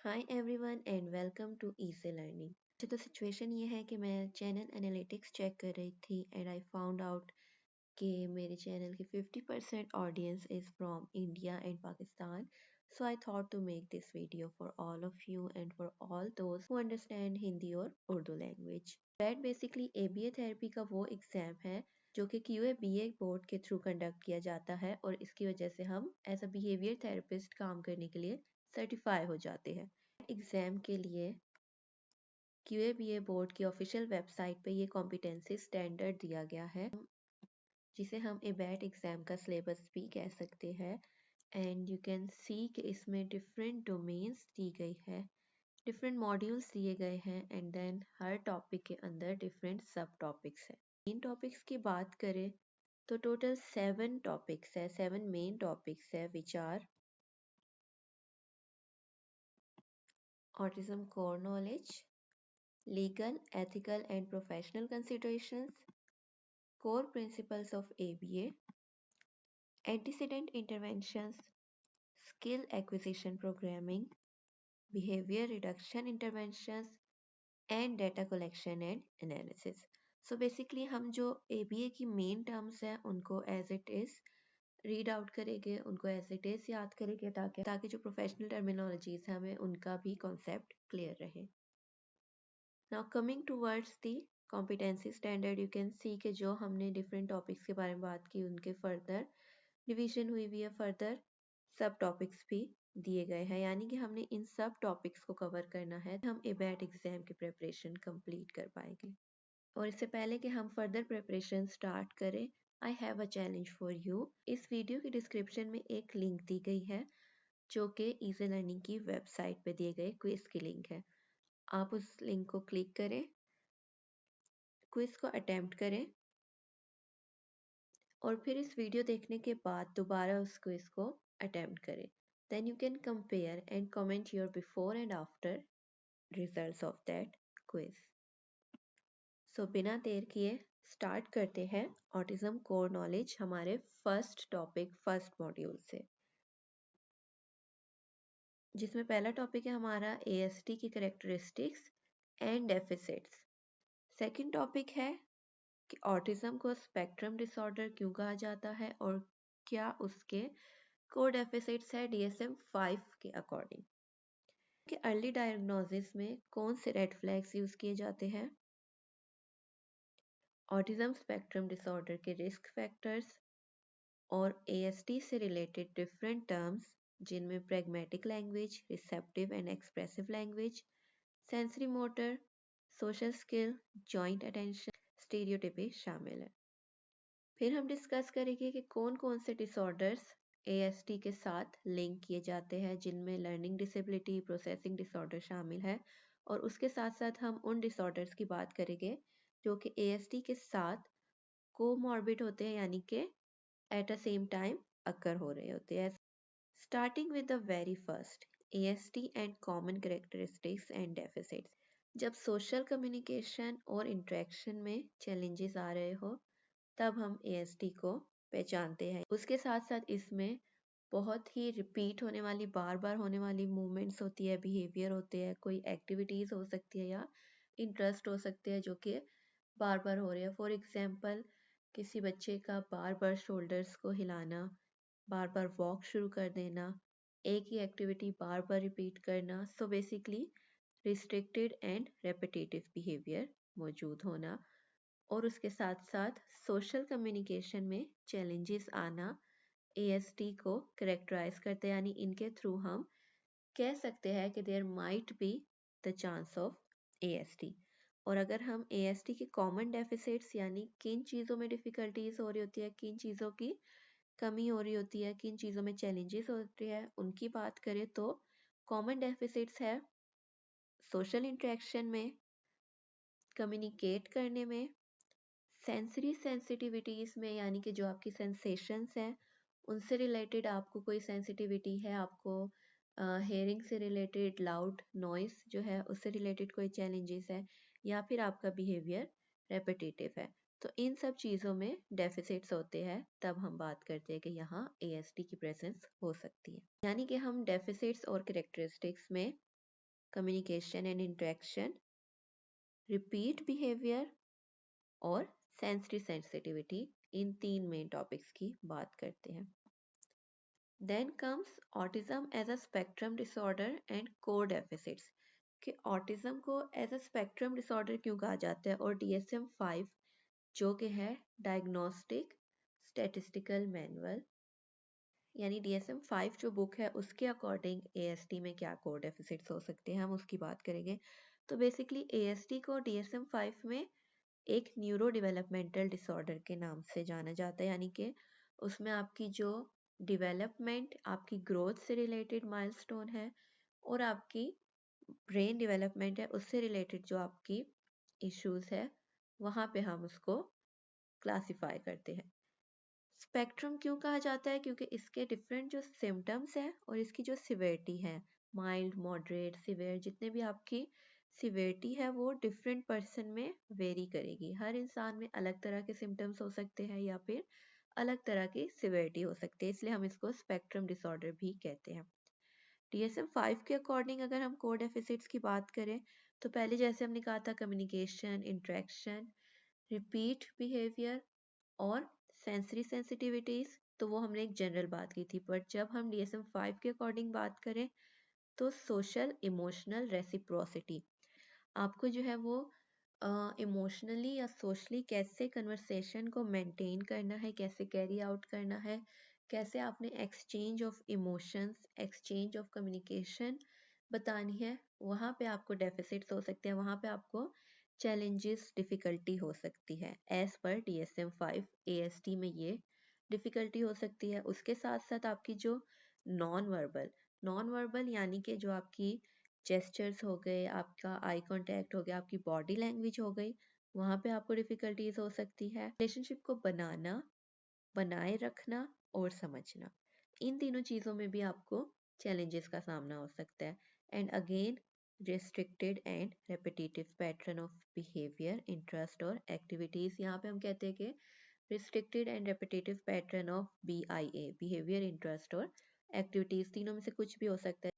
Hi everyone and welcome to easy learning. तो situation ये है कि मैं चैनल एनालिटिक्स चेक कर रही थी एंड आई फाउंड आउट कि मेरे चैनल की 50% audience is from India and Pakistan. So I thought to make this video for all of you and for all दोस्त हु अंडरस्टैंड हिंदी और Urdu language. But basically ABA therapy का वो exam है जो कि क्यूए बीए बोर्ड के through conduct किया जाता है और इसकी वजह से हम एज अ बिहेवियर थेरेपिस्ट काम करने के लिए सर्टिफाई हो जाते हैं. एग्ज़ाम के लिए क्यूए बोर्ड की ऑफिशियल वेबसाइट पे ये कॉम्पिटेंसी स्टैंडर्ड दिया गया है जिसे हम एबैट एग्ज़ाम का सिलेबस भी कह सकते हैं. एंड यू कैन सी कि इसमें डिफरेंट डोमेन्स दी गई है, डिफरेंट मॉड्यूल्स दिए गए हैं एंड देन हर टॉपिक के अंदर डिफरेंट सब टॉपिक्स हैं. मेन टॉपिक्स की बात करें तो टोटल 7 टॉपिक्स है, 7 मेन टॉपिक्स है which are autism core knowledge, legal, ethical and professional considerations, core principles of ABA, antecedent interventions, skill acquisition programming, behavior reduction interventions and data collection and analysis. So basically हम जो ABA की main terms हैं उनको as it is read out करेंगे, उनको as it is याद करेंगे ताकि जो प्रोफेशनल टर्मिनोलॉजीज हैं हमें उनका भी कॉन्सेप्ट क्लियर रहे. Now coming towards the competency standard, you can see कि जो हमने डिफरेंट टॉपिक्स के बारे में बात की उनके फर्दर डिवीजन हुई हुई है, फर्दर सब टॉपिक्स भी दिए गए हैं, यानी कि हमने इन सब टॉपिक्स को कवर करना है हम एबैट एग्जाम की प्रिपरेशन कंप्लीट कर पाएंगे. और इससे पहले कि हम फर्दर प्रिपरेशन स्टार्ट करें, I have a challenge for you. इस वीडियो की डिस्क्रिप्शन में एक लिंक दी गई है जो कि इजी लर्निंग की वेबसाइट पे दिए गए क्विज की लिंक है. आप उस लिंक को क्लिक करें, क्विज को अटेम्प्ट करें और फिर इस वीडियो देखने के बाद दोबारा उस क्विज को अटेम्प्ट करें. Then you can compare and comment your before and after results of that quiz. So बिना देर किए स्टार्ट करते हैं ऑटिज्म कोर नॉलेज हमारे फर्स्ट टॉपिक फर्स्ट मॉड्यूल से, जिसमें पहला टॉपिक है हमारा एएसडी की characteristics and deficits. Second topic है कि ऑटिज्म को स्पेक्ट्रम डिसऑर्डर क्यों कहा जाता है और क्या उसके कोर डेफिसिट्स है DSM-5 के अकॉर्डिंग. कि अर्ली डायग्नोसिस में कौन से रेड फ्लैग्स यूज किए जाते हैं, ऑटिज्म स्पेक्ट्रम डिसऑर्डर के रिस्क फैक्टर्स और ASD से रिलेटेड डिफरेंट टर्म्स जिनमें pragmatic language, receptive and expressive language, sensory motor, social skill, joint attention, stereotypy शामिल है. फिर हम डिस्कस करेंगे कि कौन कौन से डिसऑर्डर्स ASD के साथ लिंक किए जाते हैं जिनमें लर्निंग डिसेबिलिटी, प्रोसेसिंग डिसऑर्डर शामिल है, और उसके साथ साथ हम उन डिसऑर्डर्स की बात करेंगे जो कि ASD के साथ कोमॉर्बिड होते हैं, यानी कि एट अ सेम टाइम अकर हो रहे होते हैं. Starting with the very first ASD and common characteristics and deficits. जब सोशल कम्युनिकेशन और इंटरेक्शन में चैलेंजेस आ रहे हो तब हम ASD को पहचानते हैं. उसके साथ साथ इसमें बहुत ही रिपीट होने वाली, बार बार होने वाली मूवमेंट्स होती है, बिहेवियर होते हैं, कोई एक्टिविटीज़ हो सकती है या इंटरेस्ट हो सकते हैं जो कि बार बार हो रहे हैं. फॉर एग्जांपल किसी बच्चे का बार बार शोल्डर्स को हिलाना, बार बार वॉक शुरू कर देना, एक ही एक्टिविटी बार बार रिपीट करना. So basically restricted and repetitive behaviour मौजूद होना और उसके साथ साथ सोशल कम्युनिकेशन में चैलेंजेस आना ASD को करेक्टराइज करते हैं, यानी इनके थ्रू हम कह सकते हैं कि there might be the chance of ASD. और अगर हम ASD के कॉमन डेफिसिट्स यानी किन चीज़ों में डिफ़िकल्टीज हो रही होती है, किन चीज़ों की कमी हो रही होती है, किन चीज़ों में चैलेंजेस होते हैं, उनकी बात करें तो कॉमन डेफिसिट्स है सोशल इंटरेक्शन में, कम्युनिकेट करने में, सेंसरी सेंसिटिविटीज़ में, यानी कि जो आपकी सेंसेशंस हैं उनसे रिलेटेड आपको कोई सेंसिटिविटी है, आपको हेयरिंग से रिलेटेड लाउड नॉइस जो है उससे रिलेटेड कोई चैलेंजेस है, या फिर आपका बिहेवियर रेपिटेटिव है. तो इन सब चीज़ों में डेफिसिट्स होते हैं, तब हम बात करते हैं कि यहाँ ASD की प्रेजेंस हो सकती है. यानी कि हम डेफिसिट्स और कैरेक्टरिस्टिक्स में communication and interaction, repeat behaviour और सेंसरी सेंसिटिविटी, इन 3 मेन टॉपिक्स की बात करते हैं। Then comes autism as a spectrum disorder and core deficits, कि ऑटिज्म को एज अ स्पेक्ट्रम डिसऑर्डर क्यों कहा जाता है, और DSM-5 जो कि है डायग्नोस्टिक स्टैटिस्टिकल मैनुअल, यानी DSM-5 जो बुक है उसके अकॉर्डिंग ASD में क्या कोर डेफिसिट्स हो सकते हैं, हम उसकी बात करेंगे। तो बेसिकली ASD को DSM-5 में एक न्यूरो डेवलपमेंटल डिसऑर्डर के नाम से जाना जाता है, यानी कि उसमें आपकी जो डेवलपमेंट, आपकी ग्रोथ से रिलेटेड माइलस्टोन है और आपकी ब्रेन डेवलपमेंट है उससे रिलेटेड जो आपकी इश्यूज है, वहाँ पे हम उसको क्लासिफाई करते हैं। स्पेक्ट्रम क्यों कहा जाता है, क्योंकि इसके डिफरेंट जो सिम्टम्स हैं और इसकी जो सिवियरिटी है, माइल्ड, मॉडरेट, सिवियर, जितने भी आपकी सिवियरिटी है वो डिफरेंट पर्सन में वेरी करेगी। हर इंसान में अलग तरह के सिम्टम्स हो सकते हैं या फिर अलग तरह की सिवियरिटी हो सकती है, इसलिए हम इसको स्पेक्ट्रम डिसऑर्डर भी कहते हैं। DSM-5 के अकॉर्डिंग अगर हम कोर डेफिसिट्स की बात करें तो पहले जैसे हमने कहा था कम्युनिकेशन, इंट्रैक्शन, रिपीट बिहेवियर और सेंसरी सेंसिटिविटीज, तो वो हमने एक जनरल बात की थी। बट जब हम DSM-5 के अकॉर्डिंग बात करें तो सोशल इमोशनल रेसिप्रोसिटी, आपको जो है वो इमोशनली या सोशली कैसे कन्वर्सेशन को मेंटेन करना है, कैसे कैरी आउट करना है, कैसे आपने exchange of emotions, exchange of communication बतानी है, वहाँ पे आपको डेफिसिट्स हो सकते हैं, वहाँ पे आपको चैलेंजेस, डिफ़िकल्टी हो सकती है। एज पर DSM-5 ASD में ये डिफ़िकल्टी हो सकती है। उसके साथ साथ आपकी जो नॉन वर्बल यानी कि जो आपकी जेस्चर्स हो गए, आपका आई कांटेक्ट हो गया, आपकी बॉडी लैंग्वेज हो गई, वहाँ पे आपको डिफ़िकल्टीज हो सकती है। रिलेशनशिप को बनाना, बनाए रखना और समझना, इन तीनों चीज़ों में भी आपको चैलेंजेस का सामना हो सकता है। And again restricted and repetitive pattern of behaviour, interest और एक्टिविटीज़, यहाँ पे हम कहते हैं कि restricted and repetitive pattern of BIA, behaviour, interest और एक्टिविटीज़, तीनों में से कुछ भी हो सकता है।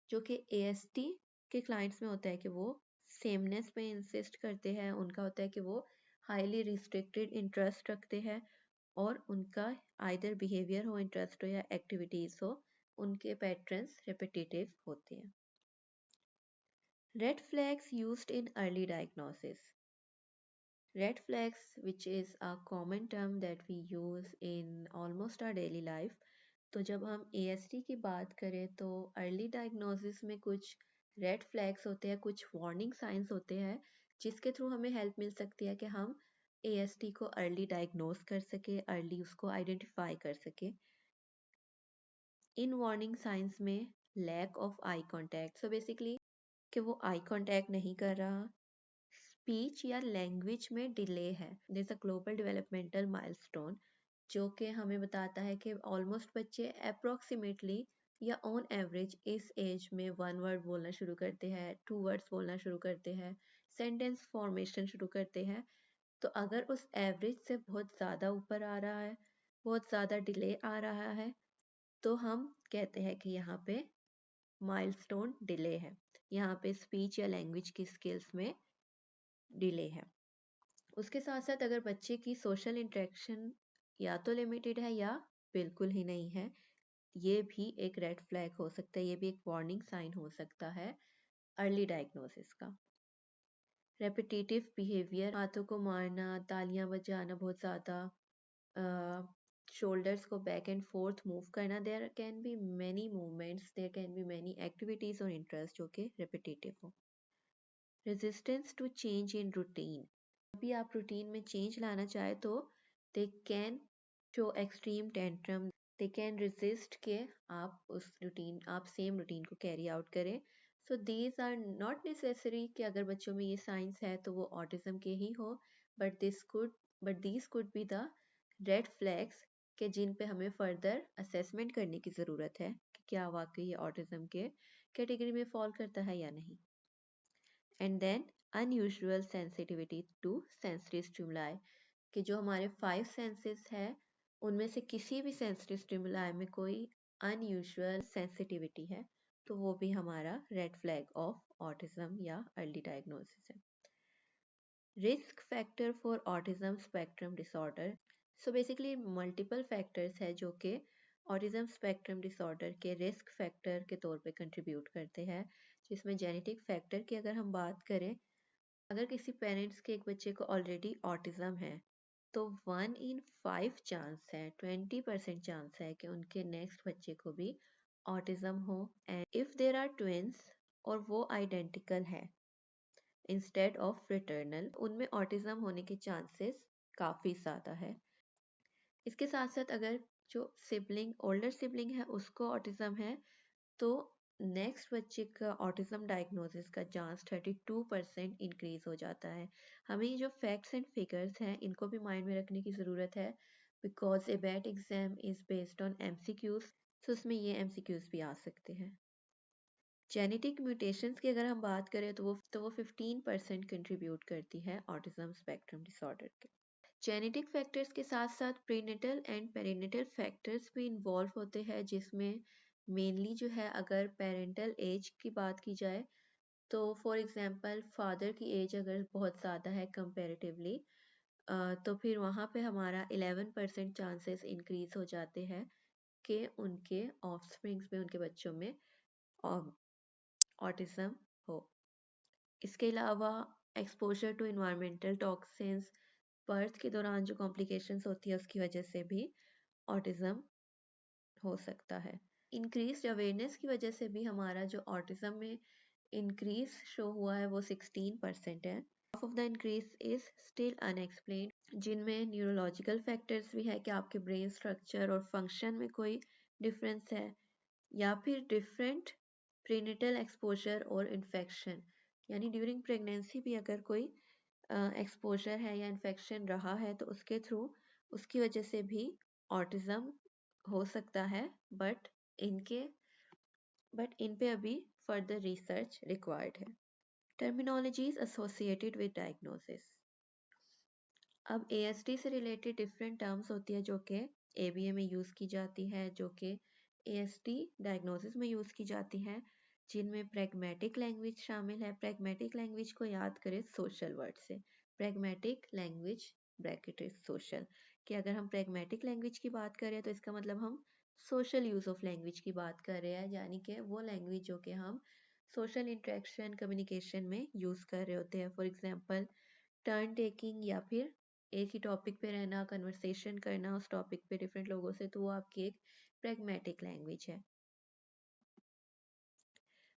जो कि ASD के क्लाइंट्स में होता है कि वो सेमनेस पे इंसिस्ट करते हैं, उनका होता है कि वो हाईली रिस्ट्रिक्टेड इंटरेस्ट रखते हैं और उनका आइदर बिहेवियर हो, इंटरेस्ट हो या एक्टिविटीज़ हो, उनके पैटर्न्स रिपीटेटिव होते हैं। Red flags used in early diagnosis, red flags, which is a common term that we use in almost our daily life, तो जब हम ASD की बात करें तो अर्ली डायग्नोसिस में कुछ रेड फ्लैग्स होते हैं, कुछ वार्निंग साइंस होते हैं जिसके थ्रू हमें हेल्प मिल सकती है कि हम ASD को अर्ली डायग्नोस कर सके, अर्ली उसको आइडेंटिफाई कर सके। इन वार्निंग साइंस में lack of eye contact, so basically कि वो आई कांटेक्ट नहीं कर रहा, स्पीच या लैंग्वेज में डिले है, this a global developmental milestone जो कि हमें बताता है कि ऑलमोस्ट बच्चे अप्रोक्सीमेटली या ऑन एवरेज इस एज में 1 वर्ड बोलना शुरू करते हैं, 2 वर्ड्स बोलना शुरू करते हैं, सेंटेंस फॉर्मेशन शुरू करते हैं। तो अगर उस एवरेज से बहुत ज़्यादा ऊपर आ रहा है, बहुत ज़्यादा डिले आ रहा है, तो हम कहते हैं कि यहाँ पे माइलस्टोन डिले है, यहाँ पे स्पीच या लैंग्वेज की स्किल्स में डिले है। उसके साथ साथ अगर बच्चे की सोशल इंटरेक्शन या तो लिमिटेड है या बिल्कुल ही नहीं है, ये भी एक रेड फ्लैग हो सकता है, ये भी एक वार्निंग साइन हो सकता है अर्ली डायग्नोसिस का। रेपिटेटिव बिहेवियर, हाथों को मारना, तालियां बजाना बहुत ज़्यादा, शोल्डर्स को बैक एंड फोर्थ मूव करना, there can be many movements, there can be many activities और इंटरेस्ट जो कि रेपिटेटिव हो। Resistance to change in routine, भी आप रूटीन में चेंज लाना चाहे तो they can show extreme tantrum, they can resist के आप उस रूटीन, आप सेम रूटीन को कैरी आउट करें। So these are not necessary कि अगर बच्चों में ये साइंस है तो वो ऑटिज्म के ही हो, but these could be the red flags के जिन पे हमें फर्दर असेसमेंट करने की ज़रूरत है कि क्या वाकई ये ऑटिज्म के कैटेगरी में फॉल करता है या नहीं। And then unusual sensitivity to sensory stimuli, कि जो हमारे 5 सेंसेस है उनमें से किसी भी सेंसरी स्टिमुलाई में कोई अनयूजुअल सेंसिटिविटी है तो वो भी हमारा रेड फ्लैग ऑफ ऑटिज्म या अर्ली डायग्नोसिस है। Risk factor for autism spectrum disorder. So basically multiple factors है जो कि ऑटिज्म स्पेक्ट्रम डिसऑर्डर के रिस्क फैक्टर के तौर पे कंट्रीब्यूट करते हैं, जिसमें जेनेटिक फैक्टर की अगर हम बात करें, अगर किसी पेरेंट्स के एक बच्चे को ऑलरेडी ऑटिज्म है तो 1 in 5 चांस है, 20% चांस है कि उनके नेक्स्ट बच्चे को भी ऑटिज्म हो। And if there are twins और वो आइडेंटिकल है इंस्टेड ऑफ फ्रेटर्नल, उनमें ऑटिज्म होने के चांसेस काफ़ी ज़्यादा है। इसके साथ साथ अगर जो सिबलिंग ओल्डर सिबलिंग है उसको ऑटिज्म है तो नेक्स्ट बच्चे का ऑटिज्म डायग्नोसिस का चांस 32% इंक्रीज हो जाता है। हमें ये जो फैक्ट्स एंड फिगर्स हैं इनको भी माइंड में रखने की ज़रूरत है, because a bat exam is based on MCQs, तो उसमें ये एमसीक्यूज भी आ सकते हैं। जेनेटिक म्यूटेशंस की अगर हम बात करें तो वो 15% कंट्रीब्यूट करती है ऑटिज्म स्पेक्ट्रम डिसऑर्डर के। जेनेटिक फैक्टर्स के साथ साथ प्रीनेटल एंड पेरिनेटल फैक्टर्स भी इन्वॉल्व होते हैं, जिसमें मेनली जो है अगर पेरेंटल एज की बात की जाए तो फॉर एग्जांपल फादर की एज अगर बहुत ज़्यादा है कंपैरेटिवली, तो फिर वहाँ पे हमारा 11% चांसेस इंक्रीज हो जाते हैं कि उनके ऑफस्प्रिंग्स में, उनके बच्चों में ऑटिज्म हो। इसके अलावा exposure to environmental toxins, birth के दौरान जो कॉम्प्लिकेशंस होती है उसकी वजह से भी ऑटिज्म हो सकता है। इंक्रीज्ड अवेयरनेस की वजह से भी हमारा जो ऑटिज्म में इंक्रीज शो हुआ है वो 16% है। Half of the increase is still unexplained, जिनमें न्यूरोलॉजिकल फैक्टर्स भी है कि आपके ब्रेन स्ट्रक्चर और फंक्शन में कोई डिफरेंस है, या फिर डिफरेंट प्रीनेटल एक्सपोजर और इन्फेक्शन, यानी ड्यूरिंग प्रेगनेंसी भी अगर कोई एक्सपोजर है या इन्फेक्शन रहा है तो उसके थ्रू उसकी वजह से भी ऑटिज्म हो सकता है, बट इनके इन पे अभी फर्दर रिसर्च रिक्वायर्ड है। Terminologies associated with diagnosis. अब एएसडी से रिलेटेड डिफरेंट टर्म्स होती है जो कि एबीए में यूज़ की जाती है, जो कि एएसडी डायग्नोसिस में यूज़ की जाती है, जिनमें प्रैग्मेटिक लैंग्वेज शामिल है। प्रैग्मेटिक लैंग्वेज को याद करें सोशल वर्ड से, pragmatic language bracket is social, कि अगर हम प्रैग्मेटिक लैंग्वेज की बात करें तो इसका मतलब हम सोशल यूज़ ऑफ लैंग्वेज की बात कर रहे हैं, यानी कि वो लैंग्वेज जो कि हम सोशल इंटरेक्शन कम्युनिकेशन में यूज़ कर रहे होते हैं। फॉर एग्जांपल टर्न टेकिंग, या फिर एक ही टॉपिक पे रहना, कन्वर्सेशन करना उस टॉपिक पे डिफरेंट लोगों से, तो वो आपकी एक प्रैग्मेटिक लैंग्वेज है।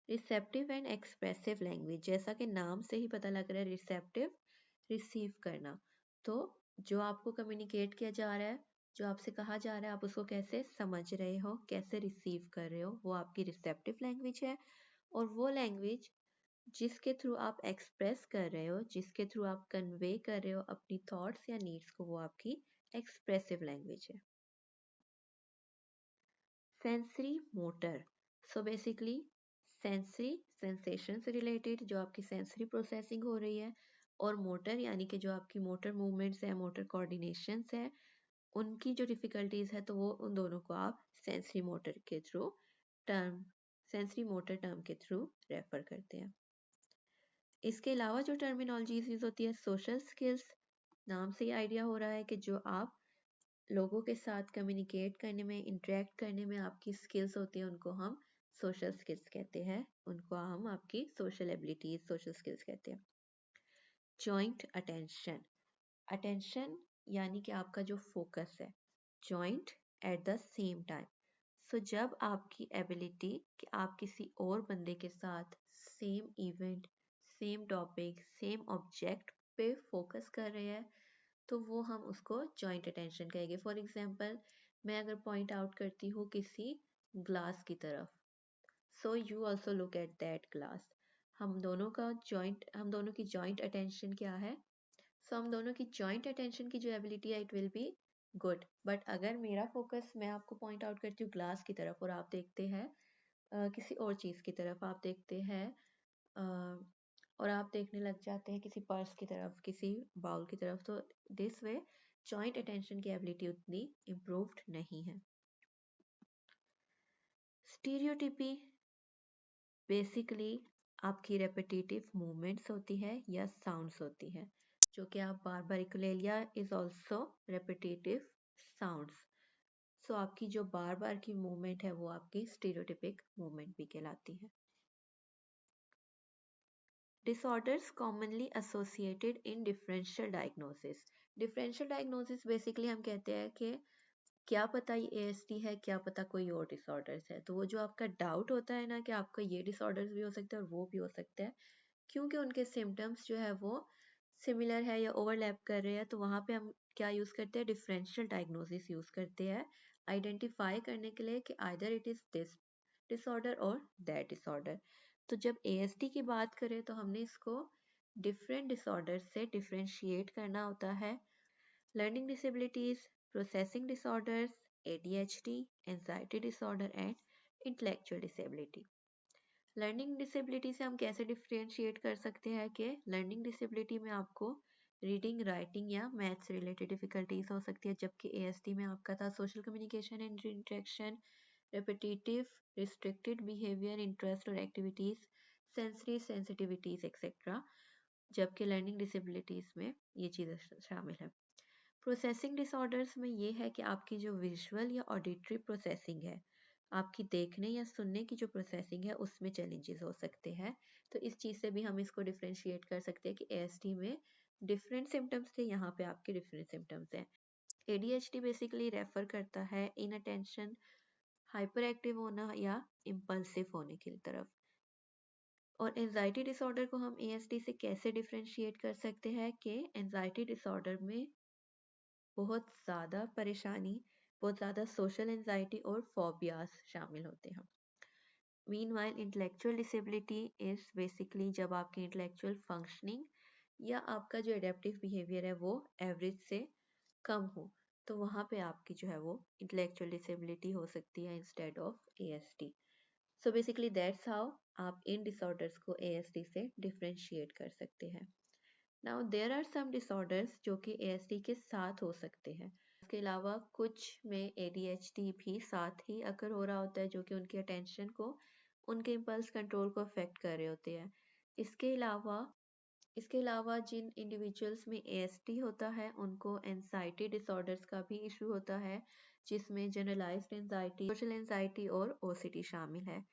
रिसेप्टिव एंड एक्सप्रेसिव लैंग्वेज, जैसा कि नाम से ही पता लग रहा है, रिसेप्टिव रिसीव करना, तो जो आपको कम्युनिकेट किया जा रहा है, जो आपसे कहा जा रहा है, आप उसको कैसे समझ रहे हो, कैसे रिसीव कर रहे हो, वो आपकी रिसेप्टिव लैंग्वेज है। और वो लैंग्वेज जिसके थ्रू आप एक्सप्रेस कर रहे हो, जिसके थ्रू आप कन्वे कर रहे हो अपनी थॉट्स या नीड्स को, वो आपकी एक्सप्रेसिव लैंग्वेज है। Sensory motor, so basically sensory sensation से रिलेटेड जो आपकी सेंसरी प्रोसेसिंग हो रही है, और मोटर यानी कि जो आपकी मोटर मूवमेंट्स है, मोटर कोऑर्डिनेशंस है, उनकी जो डिफिकल्टीज है, तो वो उन दोनों को आप सेंसरी मोटर के through term sensory motor term के थ्रू रेफर करते हैं। इसके अलावा जो टर्मिनोलॉजीज यूज होती है, सोशल स्किल्स, नाम से ही आइडिया हो रहा है कि जो आप लोगों के साथ कम्युनिकेट करने में, इंटरेक्ट करने में आपकी स्किल्स होती हैं, उनको हम सोशल स्किल्स कहते हैं, उनको हम आपकी सोशल एबिलिटीज, सोशल स्किल्स कहते हैं। जॉइंट अटेंशन, अटेंशन यानी कि आपका जो फोकस है, joint at the same time. So जब आपकी एबिलिटी कि आप किसी और बंदे के साथ same event, same topic, same object पे फोकस कर रहे हैं, तो वो हम उसको जॉइंट अटेंशन कहेंगे। फॉर एग्जांपल, मैं अगर पॉइंट आउट करती हूँ किसी ग्लास की तरफ, so you also look at that glass, हम दोनों की जॉइंट अटेंशन क्या है, सो हम दोनों की जॉइंट अटेंशन की जो एबिलिटी है, it will be good. But अगर मेरा फोकस, मैं आपको पॉइंट आउट करती हूँ ग्लास की तरफ और आप देखते हैं किसी और चीज़ की तरफ, आप देखते हैं और आप देखने लग जाते हैं किसी पर्स की तरफ, किसी बाउल की तरफ, तो दिस वे जॉइंट अटेंशन की एबिलिटी उतनी इम्प्रूव्ड नहीं है। स्टीरियोटिपी, बेसिकली आपकी रेपिटेटिव मूवमेंट्स होती है या साउंड्स होती है, जो कि आप बार बार, इकुलेलिया इज ऑल्सो रेपिटेटिव साउंड्स। सो आपकी जो बार बार की मूवमेंट है वो आपकी स्टीरियोटिपिक मूवमेंट भी कहलाती है। Disorders commonly associated in differential diagnosis. Differential diagnosis basically हम कहते हैं कि क्या पता ये ASD है, क्या पता कोई और डिसऑर्डर्स है। तो वो जो आपका डाउट होता है ना कि आपका ये डिसऑर्डर्स भी हो सकता है और वो भी हो सकता है, क्योंकि उनके सिम्टम्स जो है वो सिमिलर है या ओवरलैप कर रहे हैं, तो वहाँ पे हम क्या यूज़ करते हैं, डिफरेंशियल डायग्नोसिस यूज़ करते हैं आइडेंटिफाई करने के लिए कि either it is this disorder और दैट डिसऑर्डर। तो जब ASD की बात करें तो हमने इसको डिफरेंट डिसऑर्डर से डिफरेंशिएट करना होता है। Learning disabilities, processing disorders, ADHD, anxiety disorder and intellectual disability. Learning disability से हम कैसे डिफरेंशिएट कर सकते हैं कि लर्निंग डिसेबिलिटी में आपको रीडिंग, राइटिंग या मैथ्स रिलेटेड डिफिकल्टीज हो सकती है, जबकि ASD में आपका था social communication and interaction, repetitive restricted behaviour, interest और एक्टिविटीज, सेंसरी सेंसिटिविटीज एक्सेट्रा, जबकि लर्निंग डिसेबिलिटीज में ये चीज़ें शामिल है। प्रोसेसिंग डिसऑर्डर्स में ये है कि आपकी जो विजुअल या ऑडिटरी प्रोसेसिंग है, आपकी देखने या सुनने की जो प्रोसेसिंग है उसमें चैलेंजेस हो सकते हैं। तो इस चीज़ से भी हम इसको डिफरेंशिएट कर सकते हैं कि ASD में डिफरेंट सिम्टम्स थे, यहाँ पे आपके डिफरेंट सिम्टम्स हैं। ADHD बेसिकली रेफर करता है इनअटेंशन, हाइपर एक्टिव होना या इम्पल्सिव होने की तरफ। और एंजाइटी डिसऑर्डर को हम ASD से कैसे डिफरेंशिएट कर सकते हैं कि एंजाइटी डिसऑर्डर में बहुत ज़्यादा परेशानी, बहुत ज़्यादा सोशल एंजाइटी और फोबियाज शामिल होते हैं। Meanwhile intellectual disability is basically जब आपकी इंटेलेक्चुअल फंक्शनिंग या आपका जो एडेप्टिव बिहेवियर है वो एवरेज से कम हो, तो वहाँ पे आपकी जो है वो इंटेलेक्चुअल डिसेबिलिटी हो सकती है instead of ASD। So basically that's how आप इन डिसऑर्डर्स को ASD से डिफरेंशिएट कर सकते हैं। Now there are some disorders जो कि ASD के साथ हो सकते हैं। इसके अलावा कुछ में ADHD भी साथ ही अकर हो रहा होता है, जो कि उनकी अटेंशन को, उनके इम्पल्स कंट्रोल को अफेक्ट कर रहे होते हैं। इसके अलावा जिन इंडिविजुअल्स में ASD होता है उनको एंजाइटी डिसऑर्डर्स का भी इशू होता है, जिसमें जनरलाइज्ड एंजाइटी, सोशल एंजाइटी और OCD शामिल है।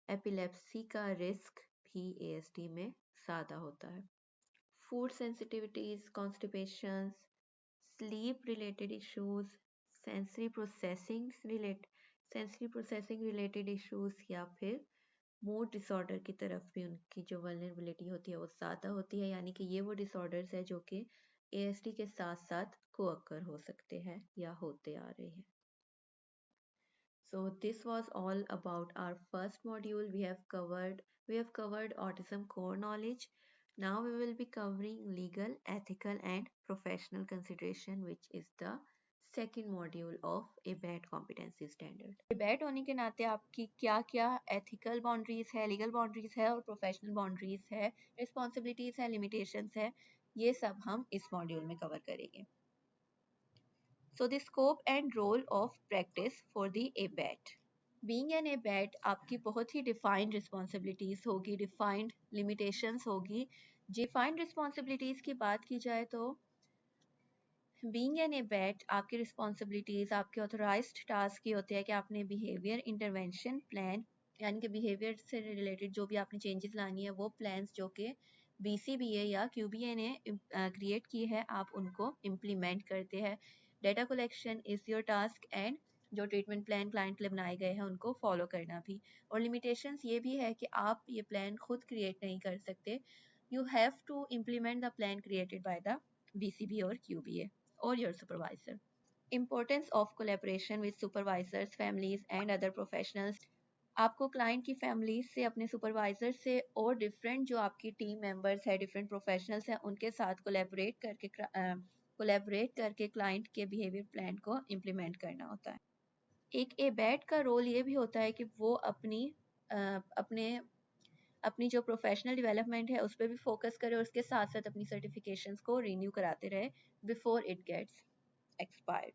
एपिलेप्सी का रिस्क भी ASD में ज़्यादा होता है। Food sensitivities, constipations, sleep related issues, sensory processing related issues या फिर मूड डिसऑर्डर की तरफ भी उनकी जो वल्नरेबिलिटी होती है वो ज़्यादा होती है, यानी कि ये वो डिसऑर्डर्स है जो कि ASD के साथ साथ को-अकर हो सकते हैं या होते आ रहे हैं। So this was all about our first module. We have covered autism core knowledge. Now we will be covering legal, ethical and professional consideration, which is the second module of ABAT competency standard. ABAT होने के नाते आपकी क्या क्या ethical boundaries है, legal boundaries है और professional boundaries है, responsibilities है, limitations है, ये सब हम इस module में cover करेंगे. So the scope and role of practice for the ABAT. Being an ABAT आपकी बहुत ही defined responsibilities होगी, defined limitations होगी। Defined responsibilities की बात की जाए तो being an ABAT आपकी responsibilities, आपके authorized task ये होते हैं कि आपने behavior intervention plan, यानी कि behavior से related जो भी आपने changes लानी है वो plans जो कि BCBA या QBA ने create की है, आप उनको implement करते हैं। Data collection is your task and जो ट्रीटमेंट प्लान क्लाइंट के लिए बनाए गए हैं उनको फॉलो करना भी। और लिमिटेशंस ये भी है कि आप ये प्लान खुद क्रिएट नहीं कर सकते, you have to implement the plan created by the BCBA और QBA or your supervisor. Importance of collaboration with supervisors, families and other professionals. आपको क्लाइंट की फैमिली से, अपने सुपरवाइजर से और डिफरेंट जो आपकी टीम मेंबर्स है, डिफरेंट प्रोफेशनल्स हैं, उनके साथ कोलैबोरेट करके क्लाइंट के बिहेवियर प्लान को इम्प्लीमेंट करना होता है। एक ABAT का रोल ये भी होता है कि वो अपनी जो प्रोफेशनल डेवलपमेंट है उस पर भी फोकस करे और उसके साथ साथ अपनी सर्टिफिकेशंस को रिन्यू कराते रहे बिफोर इट गेट्स expired.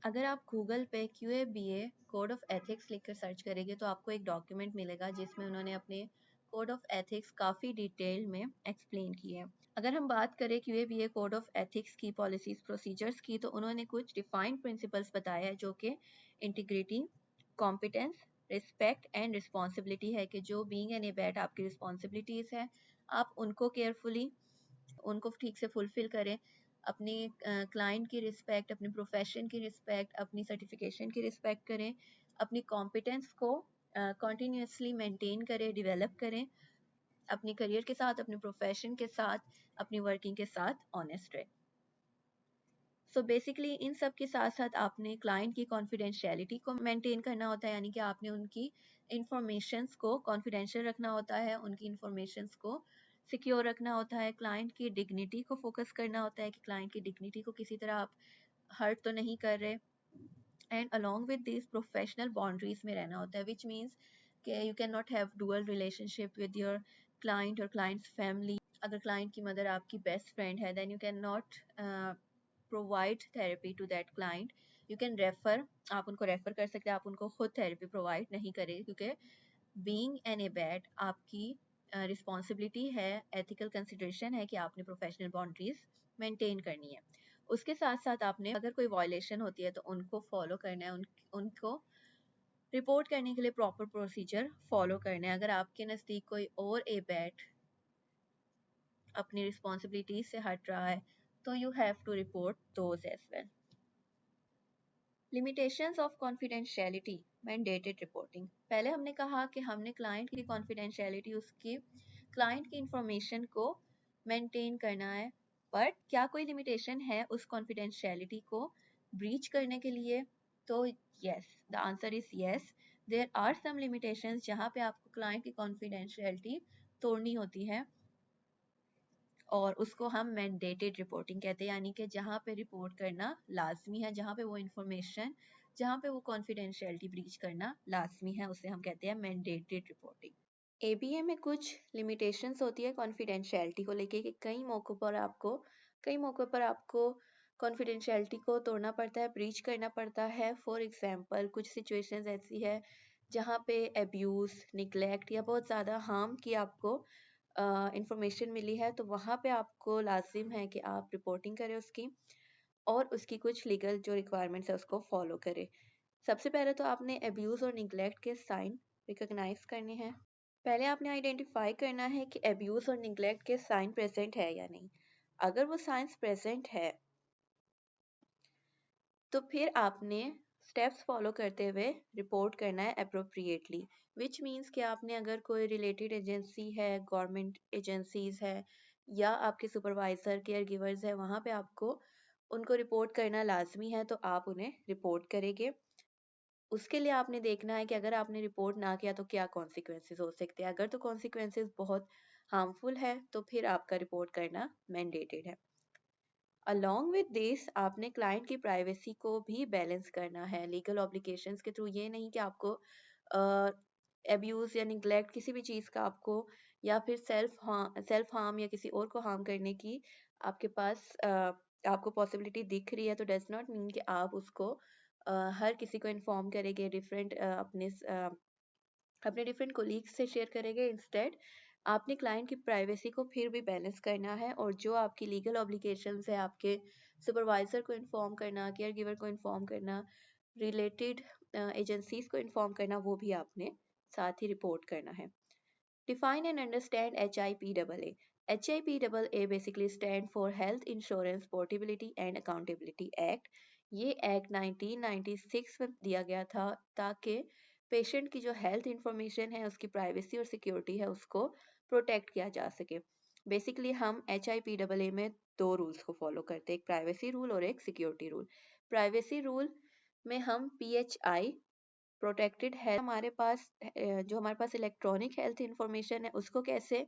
अगर आप गूगल पे QABA कोड ऑफ एथिक्स लिखकर सर्च करेंगे तो आपको एक डॉक्यूमेंट मिलेगा जिसमें उन्होंने अपने कोड ऑफ एथिक्स काफ़ी डिटेल में एक्सप्लेन किए हैं। अगर हम बात करें QABA कोड ऑफ एथिक्स की पॉलिसीज प्रोसीजर्स की, तो उन्होंने कुछ डिफाइंड प्रिंसिपल्स बताए हैं जो कि integrity, competence, respect and responsibility है, कि जो बीइंग एन एबैट आपकी रिस्पॉन्सिबिलिटीज़ है, आप उनको केयरफुली, उनको ठीक से फुलफिल करें। अपनी क्लाइंट की रिस्पेक्ट, अपने प्रोफेशन की रिस्पेक्ट, अपनी सर्टिफिकेशन की रिस्पेक्ट करें, अपनी कॉम्पिटेंस को कॉन्टीन्यूसली मेंटेन करें, डेवलप करें, अपने करियर के साथ, अपने प्रोफेशन के साथ, अपनी वर्किंग के साथ ऑनेस्ट रहे। सो बेसिकली इन सब के साथ साथ आपने क्लाइंट की कॉन्फिडेंशियलिटी को मेंटेन करना होता है, यानी कि आपने उनकी इंफॉर्मेशंस को कॉन्फिडेंशियल रखना होता है, उनकी इंफॉर्मेशंस को सिक्योर रखना होता है, क्लाइंट की डिग्निटी को फोकस करना होता है कि क्लाइंट की डिग्निटी को किसी तरह आप हर्ट तो नहीं कर रहे, and along with this professional boundaries में रहना होता है, विच मीन्स कि you can not have dual relationship with your client और क्लाइंट्स फैमिली। अगर क्लाइंट की मदर आपकी बेस्ट फ्रेंड है, then you can not provide therapy to that client. You can refer, आप उनको रेफर कर सकते हैं, आप उनको खुद थेरेपी प्रोवाइड नहीं करें, क्योंकि बीइंग एन एबैट आपकी रिस्पॉन्सिबिलिटी है, एथिकल कंसिडरेशन है कि आपने प्रोफेशनल बाउंड्रीज मेंटेन करनी है। उसके साथ साथ आपने अगर कोई वायलेशन होती है तो उनको फॉलो करना है, उनको रिपोर्ट करने के लिए प्रॉपर प्रोसीजर फॉलो करना है। अगर आपके नज़दीक कोई और एबैट अपनी रिस्पॉन्सिबिलिटी से हट रहा है तो you have to report those as well. Limitations of confidentiality, mandated reporting. पहले हमने कहा कि हमने क्लाइंट की कॉन्फिडेंशियलिटी, उसकी क्लाइंट की इंफॉर्मेशन को मेंटेन करना है, बट क्या कोई लिमिटेशन है उस कॉन्फिडेंशियलिटी को ब्रीच करने के लिए? तो yes, the answer is yes, there are some limitations जहाँ पे आपको क्लाइंट की कॉन्फिडेंशियलिटी तोड़नी होती है, और उसको हम मैंडेटेड रिपोर्टिंग कहते हैं, यानी कि जहाँ पे रिपोर्ट करना लाजमी है, जहाँ पे वो इंफॉर्मेशन, जहाँ पे वो कॉन्फिडेंशियलिटी ब्रीच करना लाजमी है, उसे हम कहते हैं मैंडेटेड रिपोर्टिंग। एबीए में कुछ लिमिटेशंस होती है कॉन्फिडेंशियलिटी को लेके, कि कई मौक़ों पर आपको कॉन्फिडेंशियलिटी को तोड़ना पड़ता है, ब्रीच करना पड़ता है। फॉर एग्जांपल कुछ सिचुएशंस ऐसी है जहाँ पे अब्यूज़, निगलेक्ट या बहुत ज़्यादा हार्म की आपको इंफॉर्मेशन मिली है, तो वहाँ पे आपको लाजिम है कि आप रिपोर्टिंग करें उसकी, और उसकी कुछ लीगल जो रिक्वायरमेंट्स है उसको फॉलो करें। सबसे पहले तो आपने अब्यूज़ और निगलेक्ट के साइन रिकॉग्नाइज करने हैं। पहले आपने आइडेंटिफाई करना है कि अब्यूज़ और निगलेक्ट के साइन प्रेजेंट है या नहीं। अगर वो साइंस प्रेजेंट है तो फिर आपने स्टेप्स फॉलो करते हुए रिपोर्ट करना है अप्रोप्रिएटली, विच मीन्स कि आपने अगर कोई रिलेटेड एजेंसी है, गवर्नमेंट एजेंसीज है या आपके सुपरवाइजर, केयर गिवर्स है, वहाँ पे आपको उनको रिपोर्ट करना लाजमी है, तो आप उन्हें रिपोर्ट करेंगे। उसके लिए आपने देखना है कि अगर आपने रिपोर्ट ना किया तो क्या कॉन्सिक्वेंसेस हो सकते हैं। अगर तो कॉन्सिक्वेंसेस बहुत हार्मफुल है तो फिर आपका रिपोर्ट करना मैंडेटेड है। अलॉन्ग विद दिस आपने क्लाइंट की प्राइवेसी को भी बैलेंस करना है लीगल ऑब्लिगेशंस के थ्रू। ये नहीं कि आपको अब्यूज़ या निगलेक्ट किसी भी चीज़ का आपको, या फिर सेल्फ हार्म या किसी और को हार्म करने की आपके पास आपको पॉसिबिलिटी दिख रही है, तो डज नॉट मीन कि आप उसको हर किसी को इन्फॉर्म करेंगे, अपने डिफरेंट कोलीग्स से शेयर करेंगे। इंस्टेड आपने क्लाइंट की प्राइवेसी को फिर भी बैलेंस करना है, और जो आपकी लीगल ऑब्लिगेशंस है, आपके सुपरवाइजर को इन्फॉर्म करना, केयर गिवर को इन्फॉर्म करना, रिलेटेड एजेंसीज को इन्फॉर्म करना, वो भी आपने साथ ही रिपोर्ट करना है। Define and understand HIPAA. HIPAA basically stand for Health Insurance Portability and Accountability Act. ये एक्ट 1996 में दिया गया था ताकि पेशेंट की जो हेल्थ इंफॉर्मेशन है, उसकी प्राइवेसी और सिक्योरिटी है, उसको प्रोटेक्ट किया जा सके। बेसिकली हम HIPAA में दो रूल्स को फॉलो करते हैं, एक प्राइवेसी रूल और एक सिक्योरिटी रूल। प्राइवेसी रूल में हम PHI प्रोटेक्टेड है, हमारे पास जो हमारे पास इलेक्ट्रॉनिक हेल्थ इंफॉर्मेशन है उसको कैसे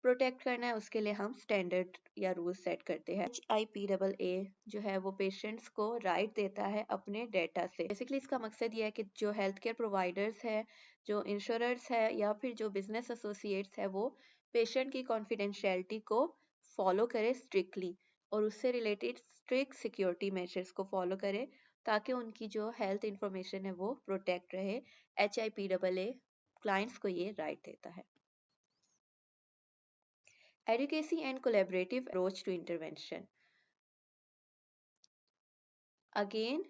प्रोटेक्ट करना है, उसके लिए हम स्टैंडर्ड या रूल सेट करते हैं। HIPAA जो है वो पेशेंट्स को राइट देता है अपने डेटा से। बेसिकली इसका मकसद ये है कि जो हेल्थ केयर प्रोवाइडर्स है, जो इंश्योरर्स है या फिर जो बिजनेस एसोसिएट्स है, वो पेशेंट की कॉन्फिडेंशियलिटी को फॉलो करे स्ट्रिक्टली, और उससे रिलेटेड स्ट्रिक्ट सिक्योरिटी मेजर्स को फॉलो करे, ताकि उनकी जो हेल्थ इंफॉर्मेशन है वो प्रोटेक्ट रहे। HIPAA क्लाइंट्स को ये राइट देता है। Advocacy and collaborative approach to intervention. Again,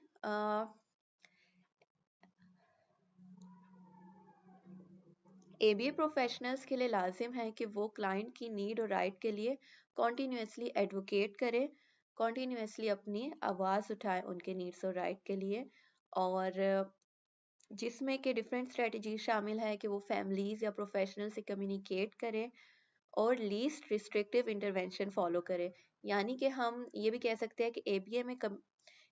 ABA professionals के लिए लाजिम है कि वो क्लाइंट की नीड और राइट के लिए कॉन्टीन्यूसली एडवोकेट करें, कॉन्टीन्यूसली अपनी आवाज़ उठाए उनके नीड्स और राइट के लिए, और जिसमें कि डिफरेंट स्ट्रेटजी शामिल है कि वो फैमिलीज़ या प्रोफेशनल से कम्युनिकेट करें और लीस्ट रिस्ट्रिक्टिव इंटरवेंशन फॉलो करें। यानी कि हम ये भी कह सकते हैं कि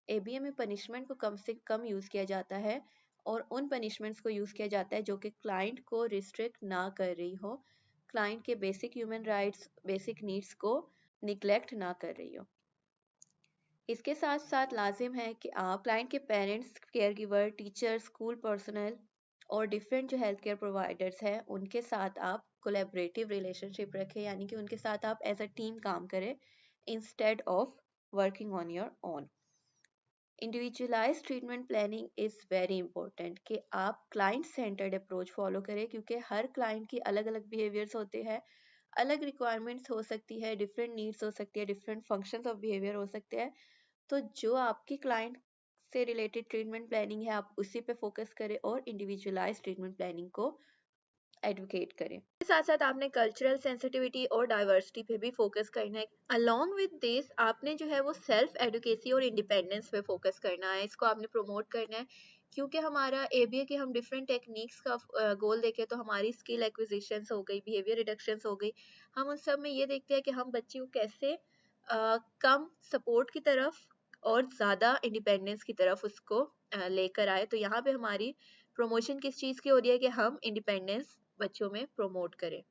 एबीए में पनिशमेंट को कम से कम यूज़ किया जाता है और उन पनिशमेंट्स को यूज़ किया जाता है जो कि क्लाइंट को रिस्ट्रिक्ट ना कर रही हो, क्लाइंट के basic human rights, basic needs को निगलेक्ट ना कर रही हो। इसके साथ साथ लाजिम है कि आप क्लाइंट के parents, care giver, teacher, school personal और डिफरेंट जो हेल्थ केयर प्रोवाइडर्स हैं उनके साथ आप कोलैबोरेटिव रिलेशनशिप रखें, यानी कि उनके साथ आप एज अ टीम काम करें instead of working on your own. Individualise treatment planning is very important कि आप क्लाइंट सेंटर्ड अप्रोच फॉलो करें, क्योंकि हर क्लाइंट की अलग अलग बिहेवियर्स होते हैं, अलग रिक्वायरमेंट्स हो सकती है, डिफरेंट नीड्स हो सकती है, डिफरेंट फंक्शंस ऑफ बिहेवियर हो सकते हैं। तो जो आपकी क्लाइंट से रिलेटेड ट्रीटमेंट प्लानिंग है आप उसी पे फोकस करें और इंडिविजुअलाइज ट्रीटमेंट प्लानिंग को एडवोकेट करें। इसके साथ साथ आपने कल्चरल सेंसिटिविटी और डाइवर्सिटी पे भी फोकस करना है। अलोंग विद दिस आपने जो है वो सेल्फ एडुकेसी और इंडिपेंडेंस पे फोकस करना है, इसको आपने प्रमोट करना है, क्योंकि हमारा एबीए के हम डिफरेंट टेक्निक्स का गोल देखें तो हमारी स्किल एक्विजिशंस हो गई, बिहेवियर रिडक्शंस हो गई, हम उन सब में ये देखते हैं कि हम बच्चे को कैसे कम सपोर्ट की तरफ और ज़्यादा इंडिपेंडेंस की तरफ उसको लेकर आए। तो यहाँ पे हमारी प्रमोशन किस चीज़ की हो रही है कि हम इंडिपेंडेंस बच्चों में प्रमोट करें।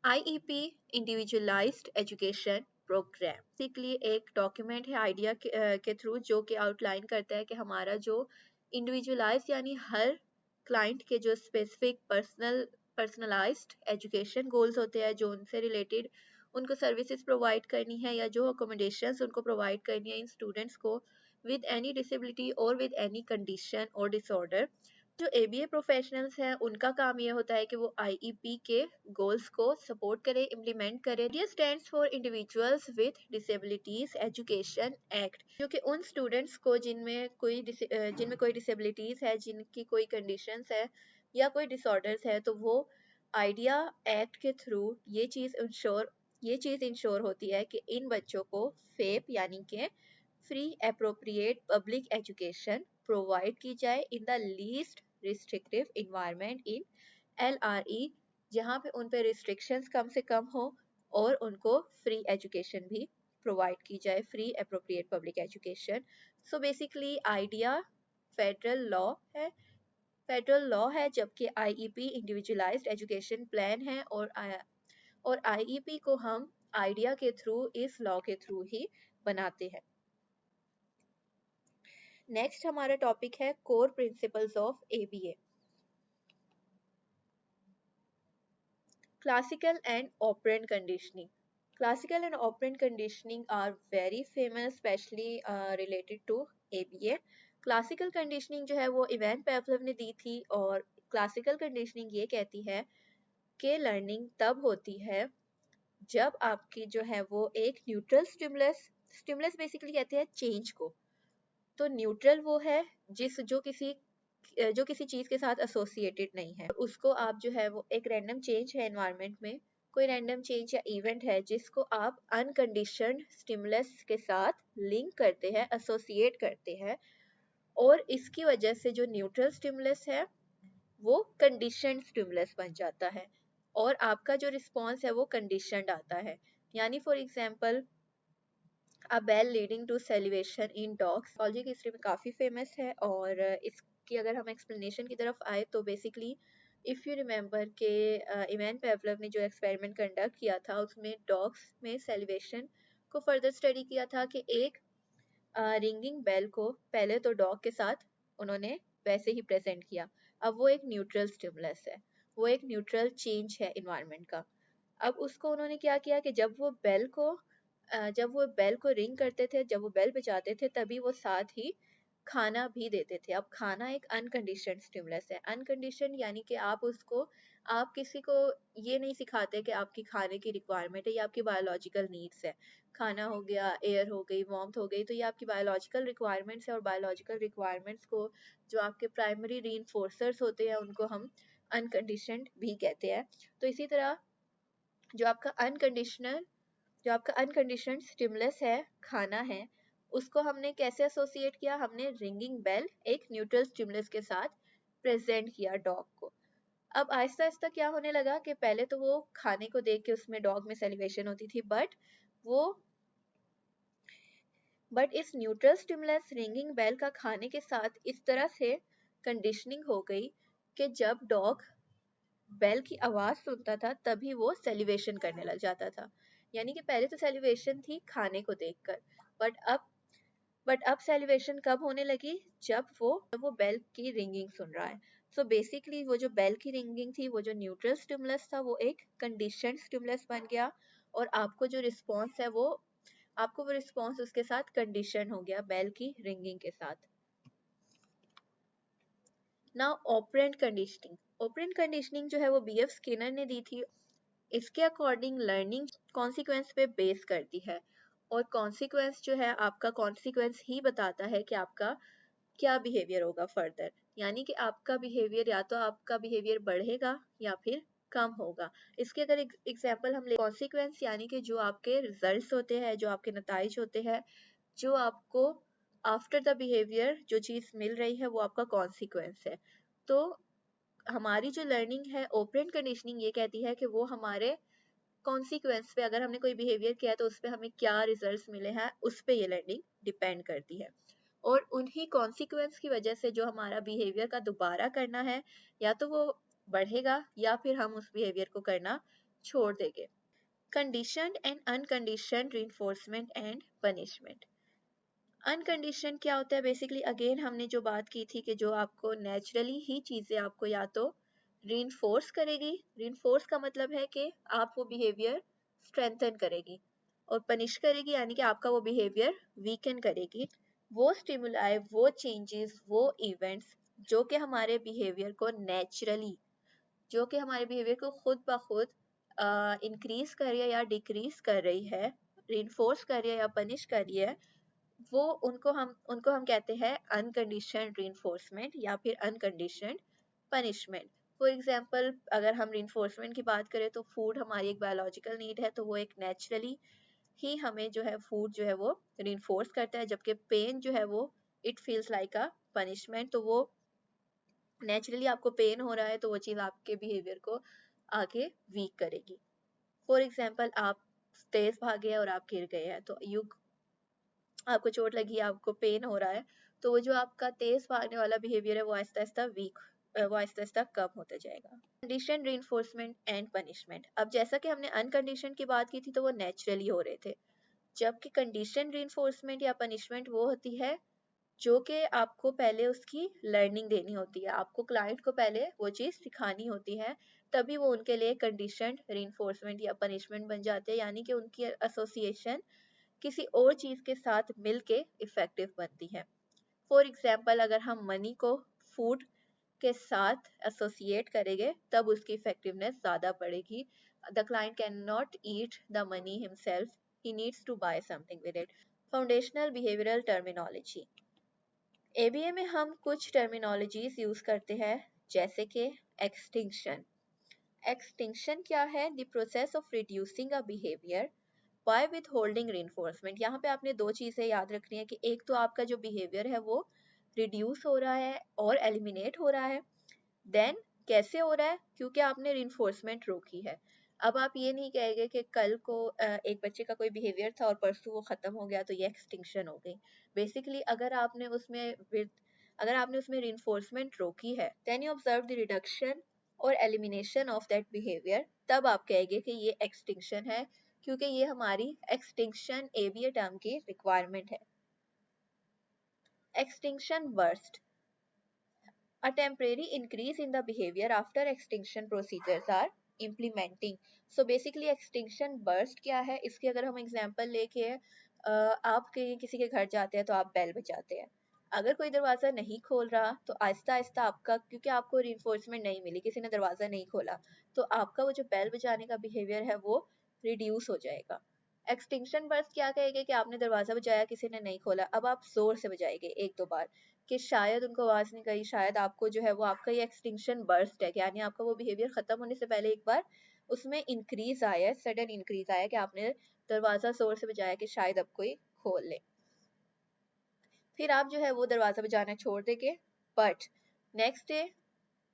IEP individualized education program basically एक डॉक्यूमेंट है आइडिया के थ्रू जो कि आउटलाइन करता है कि हमारा जो इंडिविजुअलाइज यानी हर क्लाइंट के जो स्पेसिफिक पर्सनलाइज्ड एजुकेशन गोल्स होते हैं, जो उनसे रिलेटेड उनको सर्विसेज प्रोवाइड करनी है या जो अकोमोडेशंस उनको प्रोवाइड करनी है इन स्टूडेंट्स को विद एनी डिसेबिलिटी और विद एनी कंडीशन और डिसऑर्डर। जो एबीए प्रोफेशनल्स हैं उनका काम ये होता है कि वो आईईपी के गोल्स को सपोर्ट करें, इम्प्लीमेंट करें। ये stands for individuals with disabilities education act, जो कि उन स्टूडेंट्स को जिनमें कोई डिसेबिलिटीज है, जिनकी कोई कंडीशंस है या कोई डिसऑर्डर्स है, तो वो आइडिया एक्ट के थ्रू ये चीज़ इंश्योर होती है कि इन बच्चों को फेप यानी कि free appropriate public education provide की जाए in the least restrictive environment in LRE, जहाँ पे उन पे रिस्ट्रिक्शंस कम से कम हो और उनको फ्री एजुकेशन भी प्रोवाइड की जाए, free appropriate public education. So basically idea federal law है, जबकि आईईपी इंडिविजुअलाइज्ड एजुकेशन प्लान है, और आईईपी को हम आइडिया के थ्रू, इस लॉ के थ्रू ही बनाते हैं। नेक्स्ट हमारा टॉपिक है core principles of ABA. Classical and operant conditioning. Classical and operant conditioning are very famous, especially related to ABA. Classical conditioning जो है वो इवान पेवलोव ने दी थी, और क्लासिकल कंडीशनिंग ये कहती है कि लर्निंग तब होती है जब आपकी जो है वो एक न्यूट्रल स्टिमुलस बेसिकली कहते हैं चेंज को। तो न्यूट्रल वो है जो किसी चीज के साथ एसोसिएटेड नहीं है, उसको आप जो है वो एक रैंडम चेंज है एनवायरनमेंट में, कोई रैंडम चेंज या इवेंट है जिसको आप अनकंडीशनड स्टिमुलस के साथ लिंक करते हैं, एसोसिएट करते हैं, और इसकी वजह से जो न्यूट्रल स्टिमुलस है वो कंडीशनड स्टिमुलस बन जाता है और आपका जो रिस्पॉन्स है वो कंडीशनड आता है। यानी for example a bell leading to celebration in dogs, biology की हिस्ट्री में काफ़ी फेमस है, और इसकी अगर हम एक्सप्लेनेशन की तरफ आए तो बेसिकली इफ़ यू रिमेंबर के इवान पेवलोव ने जो एक्सपेरिमेंट कंडक्ट किया था उसमें डॉग्स में सेलिब्रेशन को फर्दर स्टडी किया था कि एक रिंगिंग बेल को पहले तो डॉग के साथ उन्होंने वैसे ही प्रेजेंट किया, अब वो एक न्यूट्रल स्टिमुलस है, वो एक न्यूट्रल चेंज है इन्वायरमेंट का। अब उसको उन्होंने क्या किया कि जब वो बेल को जब वो बेल को रिंग करते थे, जब वो बेल बजाते थे, तभी वो साथ ही खाना भी देते थे। अब खाना एक अनकंडीशनड स्टिमुलस है। अनकंडीशनड यानी कि आप किसी को ये नहीं सिखाते कि आपकी खाने की रिक्वायरमेंट है, ये आपकी बायोलॉजिकल नीड्स है। खाना हो गया, एयर हो गई, वार्मथ हो गई, तो ये आपकी बायोलॉजिकल रिक्वायरमेंट्स है, और बायोलॉजिकल रिक्वायरमेंट्स को जो आपके प्राइमरी रीइंफोर्सर्स होते हैं उनको हम अनकंडीशनड भी कहते हैं। तो इसी तरह जो आपका अनकंडीशनल जो आपका अनकंडीशनड स्टिमुलस है, खाना है, उसको हमने कैसे एसोसिएट किया? हमने रिंगिंग बेल एक न्यूट्रल स्टिमुलस के साथ प्रेजेंट किया डॉग को। अब आहिस्ता आहिस्ता क्या होने लगा कि पहले तो वो खाने को देख के उसमें डॉग में सेलिब्रेशन होती थी, वो बट इस न्यूट्रल स्टिमुलस रिंगिंग बेल का खाने के साथ इस तरह से कंडीशनिंग हो गई कि जब डॉग बेल की आवाज सुनता था तभी वो सेलिब्रेशन करने लग जाता था। यानी कि पहले तो सेलिब्रेशन थी खाने को देखकर, बट अब सेलिब्रेशन कब होने लगी? जब वो बेल की रिंगिंग सुन रहा है। सो बेसिकली वो जो बेल की रिंगिंग थी, वो जो न्यूट्रल स्टिमुलस था, वो एक कंडीशनड स्टिमुलस बन गया, और आपको वो रिस्पॉन्स उसके साथ कंडीशन हो गया बेल की रिंगिंग के साथ। नाउ ऑपरेंट कंडीशनिंग जो है वो बीएफ स्किनर ने दी थी। इसके अकॉर्डिंग लर्निंग कॉन्सिक्वेंस पे बेस करती है, और कॉन्सिक्वेंस जो है आपका कॉन्सिक्वेंस ही बताता है कि आपका क्या बिहेवियर होगा फर्दर। यानी कि आपका बिहेवियर या तो आपका बिहेवियर बढ़ेगा या फिर कम होगा। इसके अगर एग्जांपल हम ले, कॉन्सिक्वेंस यानी कि जो आपके रिजल्ट्स होते हैं, जो आपके नताइज होते हैं, जो आपको आफ्टर द बिहेवियर जो चीज़ मिल रही है, वो आपका कॉन्सिक्वेंस है। तो हमारी जो लर्निंग है ऑपरेंट कंडीशनिंग ये कहती है कि वो हमारे कॉन्सिक्वेंस पे, अगर हमने कोई बिहेवियर किया तो उस पे हमें क्या रिजल्ट्स मिले हैं, उस पे ये लर्निंग डिपेंड करती है। और उन्हीं कॉन्सिक्वेंस की वजह से जो हमारा बिहेवियर का दोबारा करना है, या तो वो बढ़ेगा या फिर हम उस बिहेवियर को करना छोड़ देंगे। Conditioned and unconditioned reinforcement and punishment. Unconditioned क्या होता है? बेसिकली अगेन हमने जो बात की थी कि जो आपको नेचुरली ही चीजें आपको या तो रीइंफोर्स करेगी, रीइंफोर्स का मतलब है कि आप वो बिहेवियर स्ट्रेंथन करेगी, और पनिश करेगी यानी कि आपका वो बिहेवियर वीकन करेगी। वो स्टिमुलाई, वो चेंजेस, वो इवेंट्स जो कि हमारे बिहेवियर को नेचुरली, जो कि हमारे बिहेवियर को खुद ब खुद इंक्रीज कर रही है या डिक्रीज कर रही है, रीइंफोर्स कर रही है या पनिश कर रही है, वो उनको हम कहते हैं अनकंडीशनड रीइंफोर्समेंट या फिर अनकंडीशनड पनिशमेंट। फॉर एग्जांपल अगर हम रीइंफोर्समेंट की बात करें तो फूड हमारी एक बायोलॉजिकल नीड है, तो वो एक नेचुरली ही हमें जो है फूड जो है वो रीइंफोर्स करता है, जबकि पेन जो है वो it feels like a punishment. तो वो नेचुरली आपको पेन हो रहा है तो वो चीज़ आपके बिहेवियर को आगे वीक करेगी। फॉर एग्जांपल आप तेज भागे और आप गिर गए हैं, तो आपको चोट लगी, आपको पेन हो रहा है, तो वो जो आपका तेज भागने वाला बिहेवियर है वो आहिस्ता आहिस्ता वो आहिस्ता आहिस्ता कम होता जाएगा। Condition reinforcement and punishment. अब जैसा कि हमने अनकंडीशन की बात की थी तो वो नेचुरली हो रहे थे, जबकि कंडीशन रीइंफोर्समेंट या पनिशमेंट वो होती है जो कि आपको पहले उसकी लर्निंग देनी होती है, आपको क्लाइंट को पहले वो चीज़ सिखानी होती है, तभी वो उनके लिए कंडीशन रीइंफोर्समेंट या पनिशमेंट बन जाते हैं, यानी कि उनकी एसोसिएशन किसी और चीज़ के साथ मिलके इफेक्टिव बनती है। फॉर एग्जाम्पल अगर हम मनी को फूड के साथ एसोसिएट करेंगे तब उसकी इफेक्टिवनेस ज़्यादा बढ़ेगी। The client can not eat the money himself, he needs to buy something with it. Foundational behavioural terminology. ABA में हम कुछ टर्मिनोलॉजीज यूज करते हैं, जैसे कि एक्सटिंक्शन। एक्सटिंक्शन क्या है? The process of reducing a behaviour by withholding reinforcement. यहाँ पे आपने दो चीजें याद रखनी है कि एक तो आपका जो बिहेवियर है वो रिड्यूस हो रहा है और एलिमिनेट हो रहा है, देन कैसे हो रहा है? क्योंकि आपने रिइंफोर्समेंट रोकी है। अब आप ये नहीं कहेंगे कि कल को एक बच्चे का कोई बिहेवियर था और परसों वो खत्म हो गया तो ये एक्सटिंक्शन हो गई। बेसिकली अगर आपने उसमें रिइंफोर्समेंट रोकी है, then you observe the reduction और एलिमिनेशन ऑफ दैट बिहेवियर, तब आप कहेंगे कि ये एक्सटिंक्शन है, क्योंकि ये हमारी एक्सटिंक्शन एबीए टर्म की रिक्वायरमेंट है। Extinction burst. A temporary increase in the behavior after extinction procedures are implementing. So basically extinction burst क्या है, इसके अगर हम एग्जांपल लेके आप किसी के घर जाते हैं तो आप बेल बजाते हैं। अगर कोई दरवाज़ा नहीं खोल रहा तो आहिस्ता आहिस्ता आपका, क्योंकि आपको रिइंफोर्समेंट नहीं मिली, किसी ने दरवाज़ा नहीं खोला, तो आपका वो जो बेल बजाने का बिहेवियर है वो रिड्यूस हो जाएगा। एक्सटिंक्शन बर्स्ट क्या कहेगा कि आपने दरवाज़ा बजाया, किसी ने नहीं खोला, अब आप जोर से बजाएंगे एक दो बार कि शायद उनको आवाज़ नहीं गई, शायद आपको जो है वो आपका ये एक्सटिंक्शन बर्स्ट है, यानी आपका वो बिहेवियर ख़त्म होने से पहले एक बार उसमें इंक्रीज आया, सडन इंक्रीज आया कि आपने दरवाज़ा जोर से बजाया कि शायद अब कोई खोल ले। फिर आप जो है वो दरवाज़ा बजाना छोड़ देंगे, but next day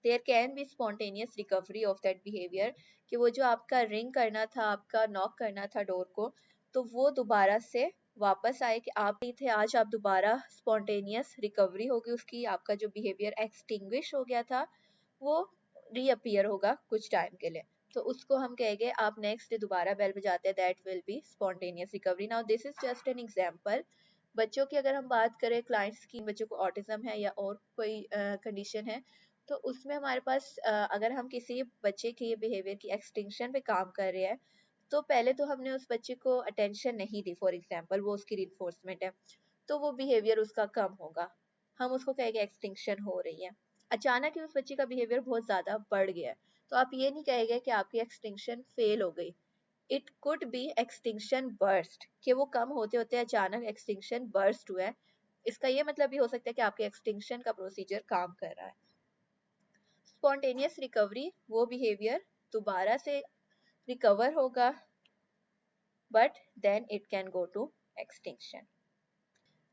there can be spontaneous recovery of that behaviour, कि वो जो आपका रिंग करना था, आपका नॉक करना था डोर को, तो वो दोबारा से वापस आए कि आप नहीं थे, आज आप दोबारा स्पॉन्टेनियस रिकवरी होगी उसकी, आपका जो बिहेवियर एक्सटिंग्विश हो गया था वो रीअपियर होगा कुछ टाइम के लिए। तो उसको हम कहेंगे आप नेक्स्ट डे दोबारा बेल बजाते हैं, that will B spontaneous recovery. Now this is just an example. बच्चों की अगर हम बात करें, क्लाइंट्स की, बच्चों को ऑटिज्म है या और कोई कंडीशन है, तो उसमें हमारे पास अगर हम किसी बच्चे के बिहेवियर की एक्सटिंक्शन पे काम कर रहे हैं, तो पहले तो हमने उस बच्चे को अटेंशन नहीं दी, फॉर एग्जांपल वो उसकी रिइंफोर्समेंट है, तो वो बिहेवियर उसका कम होगा, हम उसको कहेंगे एक्सटिंक्शन हो रही है। अचानक ही उस बच्चे का बिहेवियर बहुत ज़्यादा बढ़ गया है, तो आप ये नहीं कहेंगे कि आपकी एक्सटिंक्शन फेल हो गई। It could be extinction burst, कि वो कम होते होते अचानक एक्सटिंक्शन बर्स्ट हुआ है। इसका ये मतलब भी हो सकता है कि आपके एक्सटिंक्शन का प्रोसीजर काम कर रहा है। स्पॉन्टेनियस रिकवरी, वो बिहेवियर दोबारा से रिकवर होगा, but then it can go to extinction.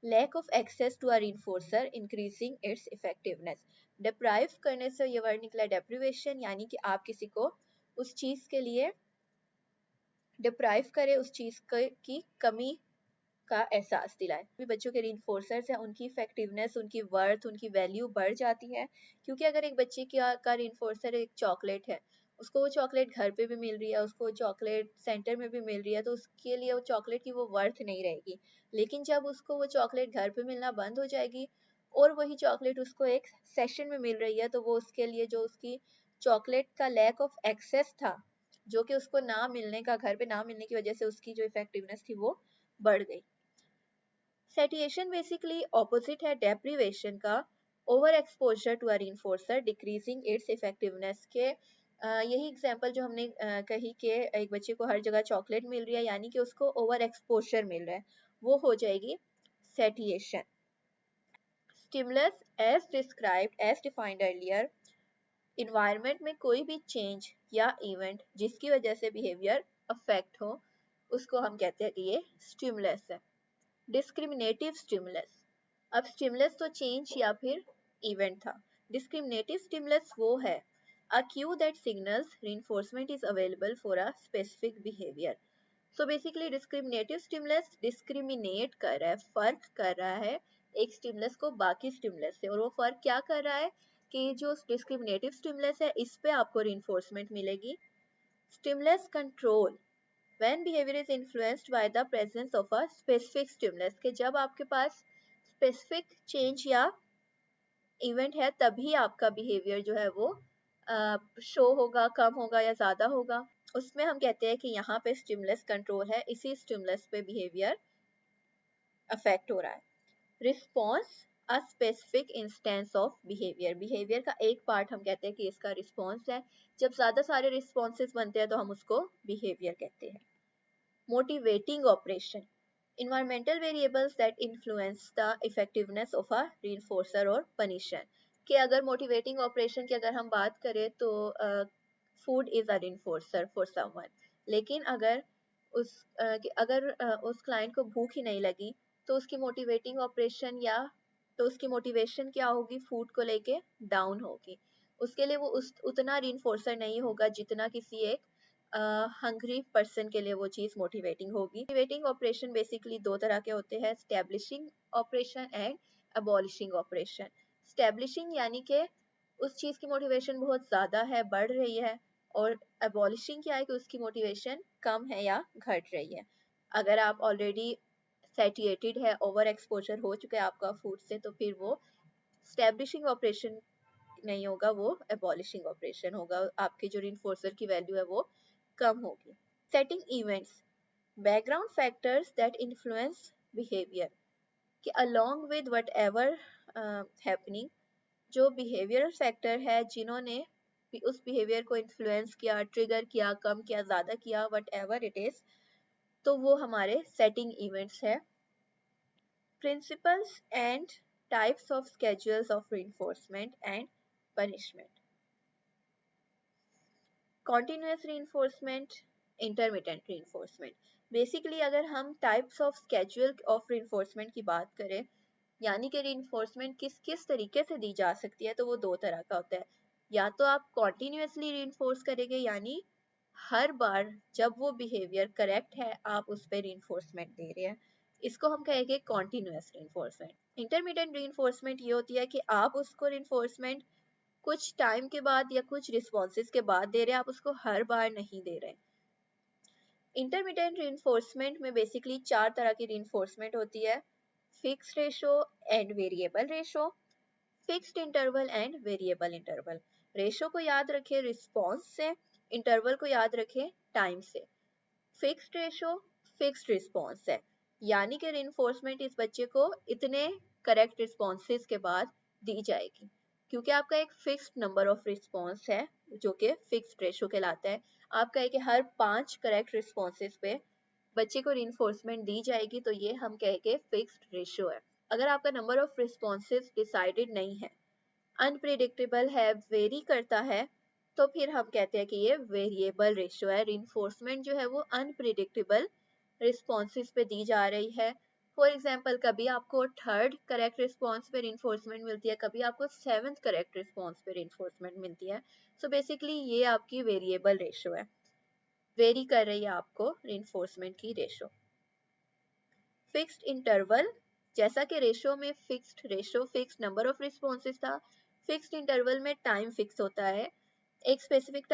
Lack of access to a reinforcer increasing its effectiveness. Deprive करने से ये वर्ड निकला डेप्रिवेशन, यानी कि आप किसी को उस चीज के लिए डिप्राइव करें, उस चीज की कमी का एहसास दिलाए। भी बच्चों के रिइंफोर्सर्स हैं, उनकी इफेक्टिवनेस, उनकी वर्थ, उनकी वैल्यू बढ़ जाती है, क्योंकि अगर एक बच्चे का रिइंफोर्सर एक चॉकलेट है, उसको वो चॉकलेट घर पे भी मिल रही है, उसको चॉकलेट सेंटर में भी मिल रही है, तो उसके लिए वो चॉकलेट की वो वर्थ नहीं रहेगी। लेकिन जब उसको वो चॉकलेट घर पे मिलना बंद हो जाएगी और वही चॉकलेट उसको एक सेशन में मिल रही है, तो वो उसके लिए जो उसकी चॉकलेट का लैक ऑफ एक्सेस था, जो कि उसको ना मिलने का, घर पे ना मिलने की वजह से उसकी जो इफेक्टिवनेस थी वो बढ़ गई। सेटिएशन बेसिकली ऑपोजिट है डेप्रिवेशन का, over exposure to a reinforcer decreasing its effectiveness के। यही एग्जांपल जो हमने कही कि एक बच्चे को हर जगह चॉकलेट मिल रही है, यानी कि उसको ओवर एक्सपोजर मिल रहा है, वो हो जाएगी satiation. Stimulus as described as defined earlier, environment में कोई भी चेंज या इवेंट जिसकी वजह से बिहेवियर अफेक्ट हो, उसको हम कहते हैं कि ये स्टिमुलस है। डिस्क्रिमिनेटिव स्टिमुलस, अब स्टिमुलस तो चेंज या फिर इवेंट था, डिस्क्रिमिनेटिव स्टिमुलस वो है a cue that signals reinforcement is available for a specific behavior। So basically discriminative stimulus discriminate कर रहा है, फर्क कर रहा है एक स्टिमुलस को बाकी स्टिमुलस से, और वो फर्क क्या कर रहा है कि जो डिस्क्रिमिनेटिव स्टिमुलस है इस पे आपको रिइंफोर्समेंट मिलेगी। Stimulus control, when behavior is influenced by the presence of a specific stimulus, कि जब आपके पास specific change या event है तभी आपका behavior जो है वो शो होगा, कम होगा या ज्यादा होगा, उसमें हम कहते हैं कि यहाँ पे स्टिमुलस कंट्रोल है, इसी स्टिमुलस पे बिहेवियर अफेक्ट हो रहा है। Response, a specific instance of behaviour, behaviour का एक पार्ट हम कहते हैं कि इसका रिस्पॉन्स है, जब ज्यादा सारे रिस्पॉन्सेस बनते हैं तो हम उसको बिहेवियर कहते हैं। Motivating operation, environmental variables that influence the effectiveness of a reinforcer or punisher, कि अगर मोटिवेटिंग ऑपरेशन की अगर हम बात करें तो food is a reinforcer for someone, लेकिन अगर उस क्लाइंट को भूख ही नहीं लगी, तो उसकी मोटिवेटिंग ऑपरेशन या तो उसकी मोटिवेशन क्या होगी, फूड को लेके डाउन होगी, उसके लिए वो उतना reinforcer नहीं होगा जितना किसी एक हंग्री पर्सन के लिए वो चीज मोटिवेटिंग होगी। मोटिवेटिंग ऑपरेशन बेसिकली दो तरह के होते हैं, establishing operation and abolishing operation. Establishing यानी कि उस चीज की मोटिवेशन बहुत ज्यादा है, बढ़ रही है, और अबॉलिशिंग क्या है कि उसकी मोटिवेशन कम है या घट रही है। अगर आप ऑलरेडी सेटिएटेड है, ओवर एक्सपोजर हो चुका है आपका फूड से, तो फिर वो स्टैब्लिशिंग ऑपरेशन नहीं होगा, वो एबॉलिशिंग ऑपरेशन होगा, आपके जो रिइंफोर्सर की वैल्यू है वो कम होगी। Setting events, background factors that influence behavior कि along with whatever happening, जो behavioral factor है जिन्होंने उस behavior को influence किया, trigger किया, कम किया, ज़्यादा किया, whatever it is, तो वो हमारे setting events है। Principles and types of schedules of reinforcement and punishment. Continuous reinforcement, intermittent reinforcement. Basically अगर हम types of schedule of reinforcement की बात करें, यानी कि reinforcement किस किस तरीके से दी जा सकती है, तो वो दो तरह का होता है। या तो आप continuously reinforce करेंगे, यानी हर बार जब वो बिहेवियर करेक्ट है आप उस पर reinforcement दे रहे हैं, इसको हम कहेंगे continuous reinforcement। intermittent reinforcement ये होती है कि आप उसको reinforcement कुछ टाइम के बाद या कुछ रिस्पॉन्सेज के बाद दे रहे हैं, आप उसको हर बार नहीं दे रहे। इंटरमीडिएट रीइंफोर्समेंट में बेसिकली चार तरह की रीइंफोर्समेंट होती है, fixed ratio and variable ratio, fixed interval and variable interval. Ratio को याद रखें रिस्पॉन्स से, इंटरवल को याद रखें टाइम से। फिक्स्ड रेशो फिक्स्ड रिस्पॉन्स है, यानी कि रीइंफोर्समेंट इस बच्चे को इतने करेक्ट रिस्पॉन्सेज के बाद दी जाएगी, क्योंकि आपका एक फिक्स्ड नंबर ऑफ रिस्पॉन्स है जो कि फिक्स्ड रेशो कहलाता है। आपका है कि हर 5 करेक्ट रिस्पॉन्सेज पे बच्चे को रीइंफोर्समेंट दी जाएगी, तो ये हम कहेंगे फिक्स्ड रेशो है। अगर आपका नंबर ऑफ रिस्पॉन्सेज डिसाइडेड नहीं है, अनप्रिडिक्टेबल है, वेरी करता है, तो फिर हम कहते हैं कि ये वेरिएबल रेशियो है। रिइंफोर्समेंट जो है वो अनप्रिडिक्टेबल रिस्पॉन्सेज पे दी जा रही है। फॉर एग्जांपल कभी आपको थर्ड करेक्ट रिस्पॉन्स पे रिइंफोर्समेंट मिलती है, कभी आपको सेवंथ करेक्ट रिस्पॉन्स पे रिइंफोर्समेंट मिलती है। सो बेसिकली ये आपकी वेरिएबल रेशियो है, वेरी कर रही है आपको रिइंफोर्समेंट की रेशियो। फिक्स्ड इंटरवल, जैसा कि रेशो में fixed ratio fixed number of responses था, फिक्स्ड इंटरवल में टाइम फिक्स होता है, एक स्पेसिफिक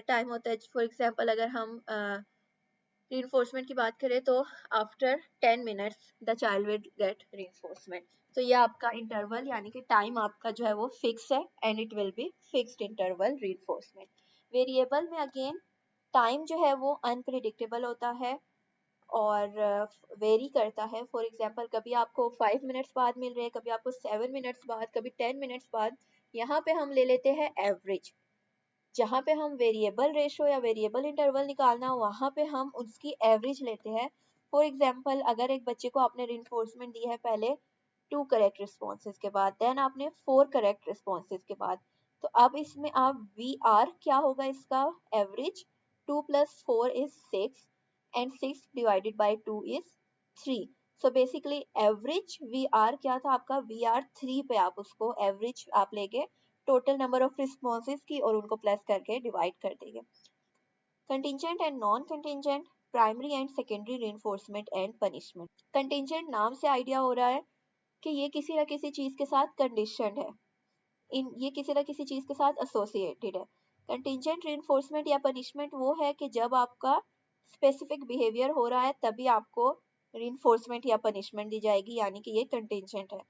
टाइम होता है। फॉर एग्जांपल अगर हम रीइंफोर्समेंट की बात करें तो after 10 minutes the child will get reinforcement, तो ये आपका इंटरवल यानी कि टाइम आपका जो है वो फिक्स है and it will be fixed interval reinforcement. Variable में अगेन टाइम जो है वो अनप्रिडिक्टेबल होता है और वेरी करता है। फॉर एग्जांपल कभी आपको 5 मिनट्स बाद मिल रहे हैं, कभी आपको 7 मिनट्स बाद, कभी 10 मिनट्स बाद। यहाँ पे हम ले लेते हैं एवरेज, जहाँ पे हम वेरिएबल रेशो या वेरिएबल इंटरवल निकालना वहाँ पे हम उसकी एवरेज लेते हैं। फॉर एग्जांपल अगर एक बच्चे को आपने रिइंफोर्समेंट दी है पहले 2 करेक्ट रिस्पॉन्सेज के बाद, देन आपने 4 करेक्ट रिस्पॉन्सेज के बाद, तो अब इसमें आप वी आर क्या होगा इसका average, 2 + 4 is 6 and 6 divided by 2 is 3। So basically average we are क्या था आपका, वी आर 3 पे आप उसको एवरेज आप लेके टोटल नंबर ऑफ रिस्पॉन्सेज की और उनको प्लस करके डिवाइड कर देंगे। Contingent and non contingent, primary and secondary reinforcement and punishment. Contingent नाम से आइडिया हो रहा है कि ये किसी न किसी चीज के साथ कंडीशनड है, ये किसी न किसी चीज के साथ एसोसिएटेड है। कंटिजेंट रिइंफोर्समेंट या पनिशमेंट वो है कि जब आपका स्पेसिफिक बिहेवियर हो रहा है तभी आपको रिइंफोर्समेंट या पनिशमेंट दी जाएगी, यानी कि ये कंटिजेंट है।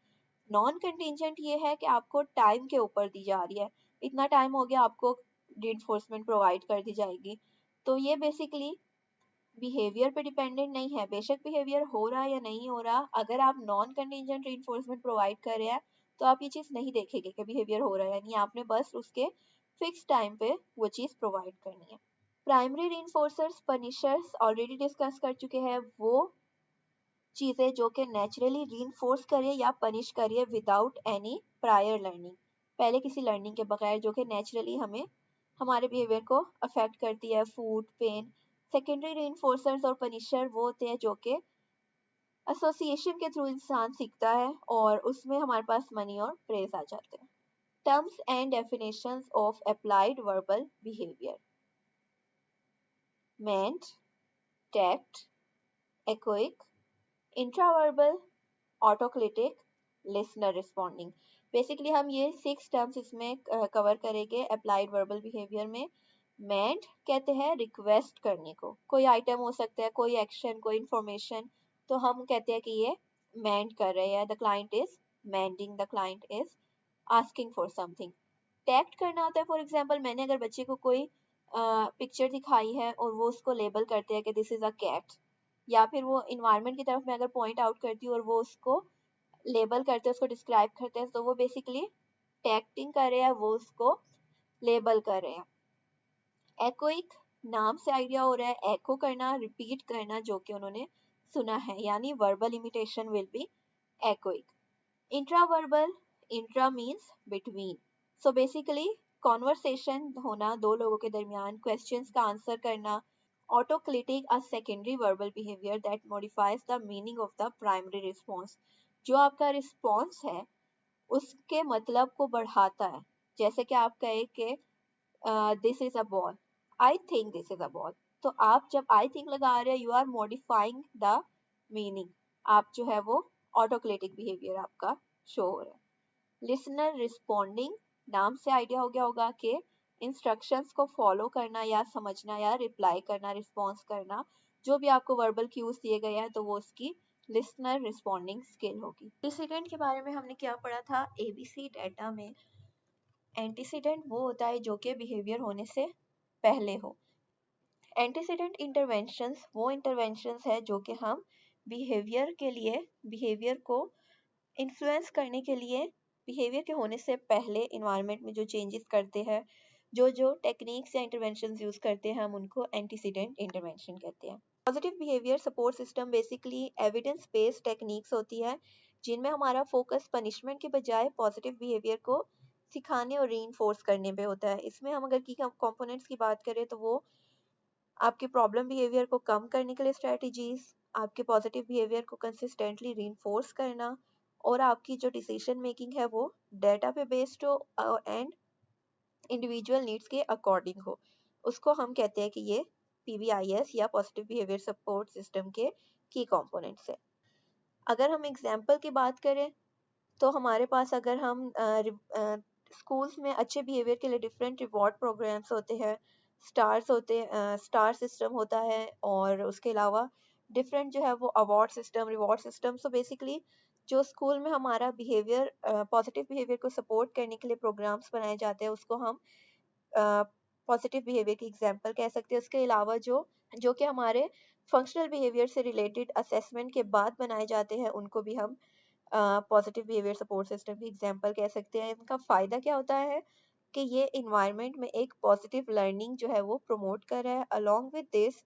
नॉन कंटिजेंट ये है कि आपको टाइम के ऊपर दी जा रही है, इतना टाइम हो गया आपको रिइंफोर्समेंट प्रोवाइड कर दी जाएगी। तो ये बेसिकली बिहेवियर पे डिपेंडेंट नहीं है, बेशक बिहेवियर हो रहा है या नहीं हो रहा, अगर आप नॉन कंटिजेंट रिइंफोर्समेंट प्रोवाइड कर रहे हैं तो आप ये चीज नहीं देखेंगे कि बिहेवियर हो रहा है, यानी आपने बस उसके फिक्स टाइम पे वो चीज प्रोवाइड करनी है। प्राइमरी रिइंफोर्सर्स पनिशर्स ऑलरेडी डिस्कस कर चुके हैं, वो चीजें जो कि नेचुरली रीइंफोर्स करिए या पनिश करिए विदाउट एनी प्रायर लर्निंग, पहले किसी लर्निंग के बगैर, जो कि नेचुरली हमें हमारे बिहेवियर को अफेक्ट करती है, फूड पेन। सेकेंडरी रीइंफोर्सर्स और पनिशर वो होते हैं जो कि एसोसिएशन के थ्रू इंसान सीखता है और उसमें हमारे पास मनी और प्रेज आ जाते हैं। Terms and definitions of applied verbal behaviour, mand, tact, echoic, intraverbal, autoclitic, listener responding. Basically हम ये 6 टर्म्स इसमें कवर करेंगे अप्लाइड वर्बल बिहेवियर में। मेंट कहते हैं रिक्वेस्ट करने को, कोई आइटम हो सकता है, कोई एक्शन, कोई इंफॉर्मेशन, तो हम कहते हैं कि ये मेंट कर रहे हैं, the client is manding, the client is asking for something. Tact करना होता है, फॉर एग्जाम्पल मैंने अगर बच्चे को कोई पिक्चर दिखाई है और वो उसको लेबल करते हैं कि दिस इज अ कैट, या फिर वो इन्वायरमेंट की तरफ मैं अगर पॉइंट आउट करती हूँ और वो उसको लेबल करते हैं, उसको डिस्क्राइब करते हैं, तो वो बेसिकली टैक्टिंग कर रहे हैं, वो उसको लेबल कर रहे हैं। एकोइक, नाम से आइडिया हो रहा है एको करना, रिपीट करना जो कि उन्होंने सुना है, यानी verbal imitation will be echoic. Intraverbal, intra means between. So basically conversation होना दो लोगों के दरमियान, questions का आंसर करना. Autoclitic, a secondary verbal behavior that modifies the meaning of the primary response. जो आपका response है उसके मतलब को बढ़ाता है. जैसे कि आप कहे कि this is a ball, I think this is a ball. तो आप जब I think लगा रहे हैं, you are modifying the meaning. आप जो है वो autoclitic behavior आपका शो हो रहा है. Listener responding, नाम से आइडिया हो गया होगा कि इंस्ट्रक्शंस को फॉलो करना या समझना या रिप्लाई करना, रिस्पॉन्स करना, जो भी आपको वर्बल क्यूज दिए गए हैं तो वो उसकी लिसनर रिस्पॉन्डिंग स्किल होगी. एंटीसीडेंट के बारे में हमने क्या पढ़ा था एबीसी डेटा में. एंटीसीडेंट वो होता है जो कि बिहेवियर होने से पहले हो. एंटीसीडेंट इंटरवेंशंस वो इंटरवेंशंस है जो कि हम बिहेवियर के लिए, बिहेवियर को इन्फ्लुएंस करने के लिए, बिहेवियर के होने से पहले इन्वायरमेंट में जो चेंजेस करते हैं, जो जो टेक्निक्स या इंटरवेंशंस यूज करते हैं, हम उनको एंटीसीडेंट इंटरवेंशन कहते हैं. Positive behaviour support system basically evidence based techniques होती है जिनमें हमारा फोकस पनिशमेंट के बजाय पॉजिटिव बिहेवियर को सिखाने और रीइंफोर्स करने पे होता है. इसमें हम अगर की कंपोनेंट्स की बात करें तो वो आपके प्रॉब्लम बिहेवियर को कम करने के लिए स्ट्रेटजीज, आपके पॉजिटिव बिहेवियर को कंसिस्टेंटली रीइंफोर्स करना, और आपकी जो डिसीजन मेकिंग है वो डेटा पे बेस्ड हो एंड इंडिविजुअल नीड्स के अकॉर्डिंग हो. उसको हम कहते हैं कि ये पीबीआईएस या पॉजिटिव बिहेवियर सपोर्ट सिस्टम के की कंपोनेंट्स है. अगर हम एग्जांपल की बात करें तो हमारे पास अगर हम स्कूल्स में अच्छे बिहेवियर के लिए डिफरेंट रिवॉर्ड प्रोग्राम्स होते हैं, स्टार्स होते हैं, स्टार सिस्टम होता है, और उसके अलावा डिफरेंट जो है वो award system, reward system. So basically जो स्कूल में हमारा बिहेवियर, पॉजिटिव बिहेवियर को सपोर्ट करने के लिए प्रोग्राम्स बनाए जाते हैं उसको हम पॉजिटिव बिहेवियर की एग्जांपल कह सकते हैं. उसके अलावा जो जो कि हमारे फंक्शनल बिहेवियर से रिलेटेड असेसमेंट के बाद बनाए जाते हैं उनको भी हम पॉजिटिव बिहेवियर सपोर्ट सिस्टम की एग्जांपल कह सकते हैं. इनका फ़ायदा क्या होता है कि ये इन्वायरमेंट में एक पॉजिटिव लर्निंग जो है वो प्रमोट कर रहा है. अलोंग विद दिस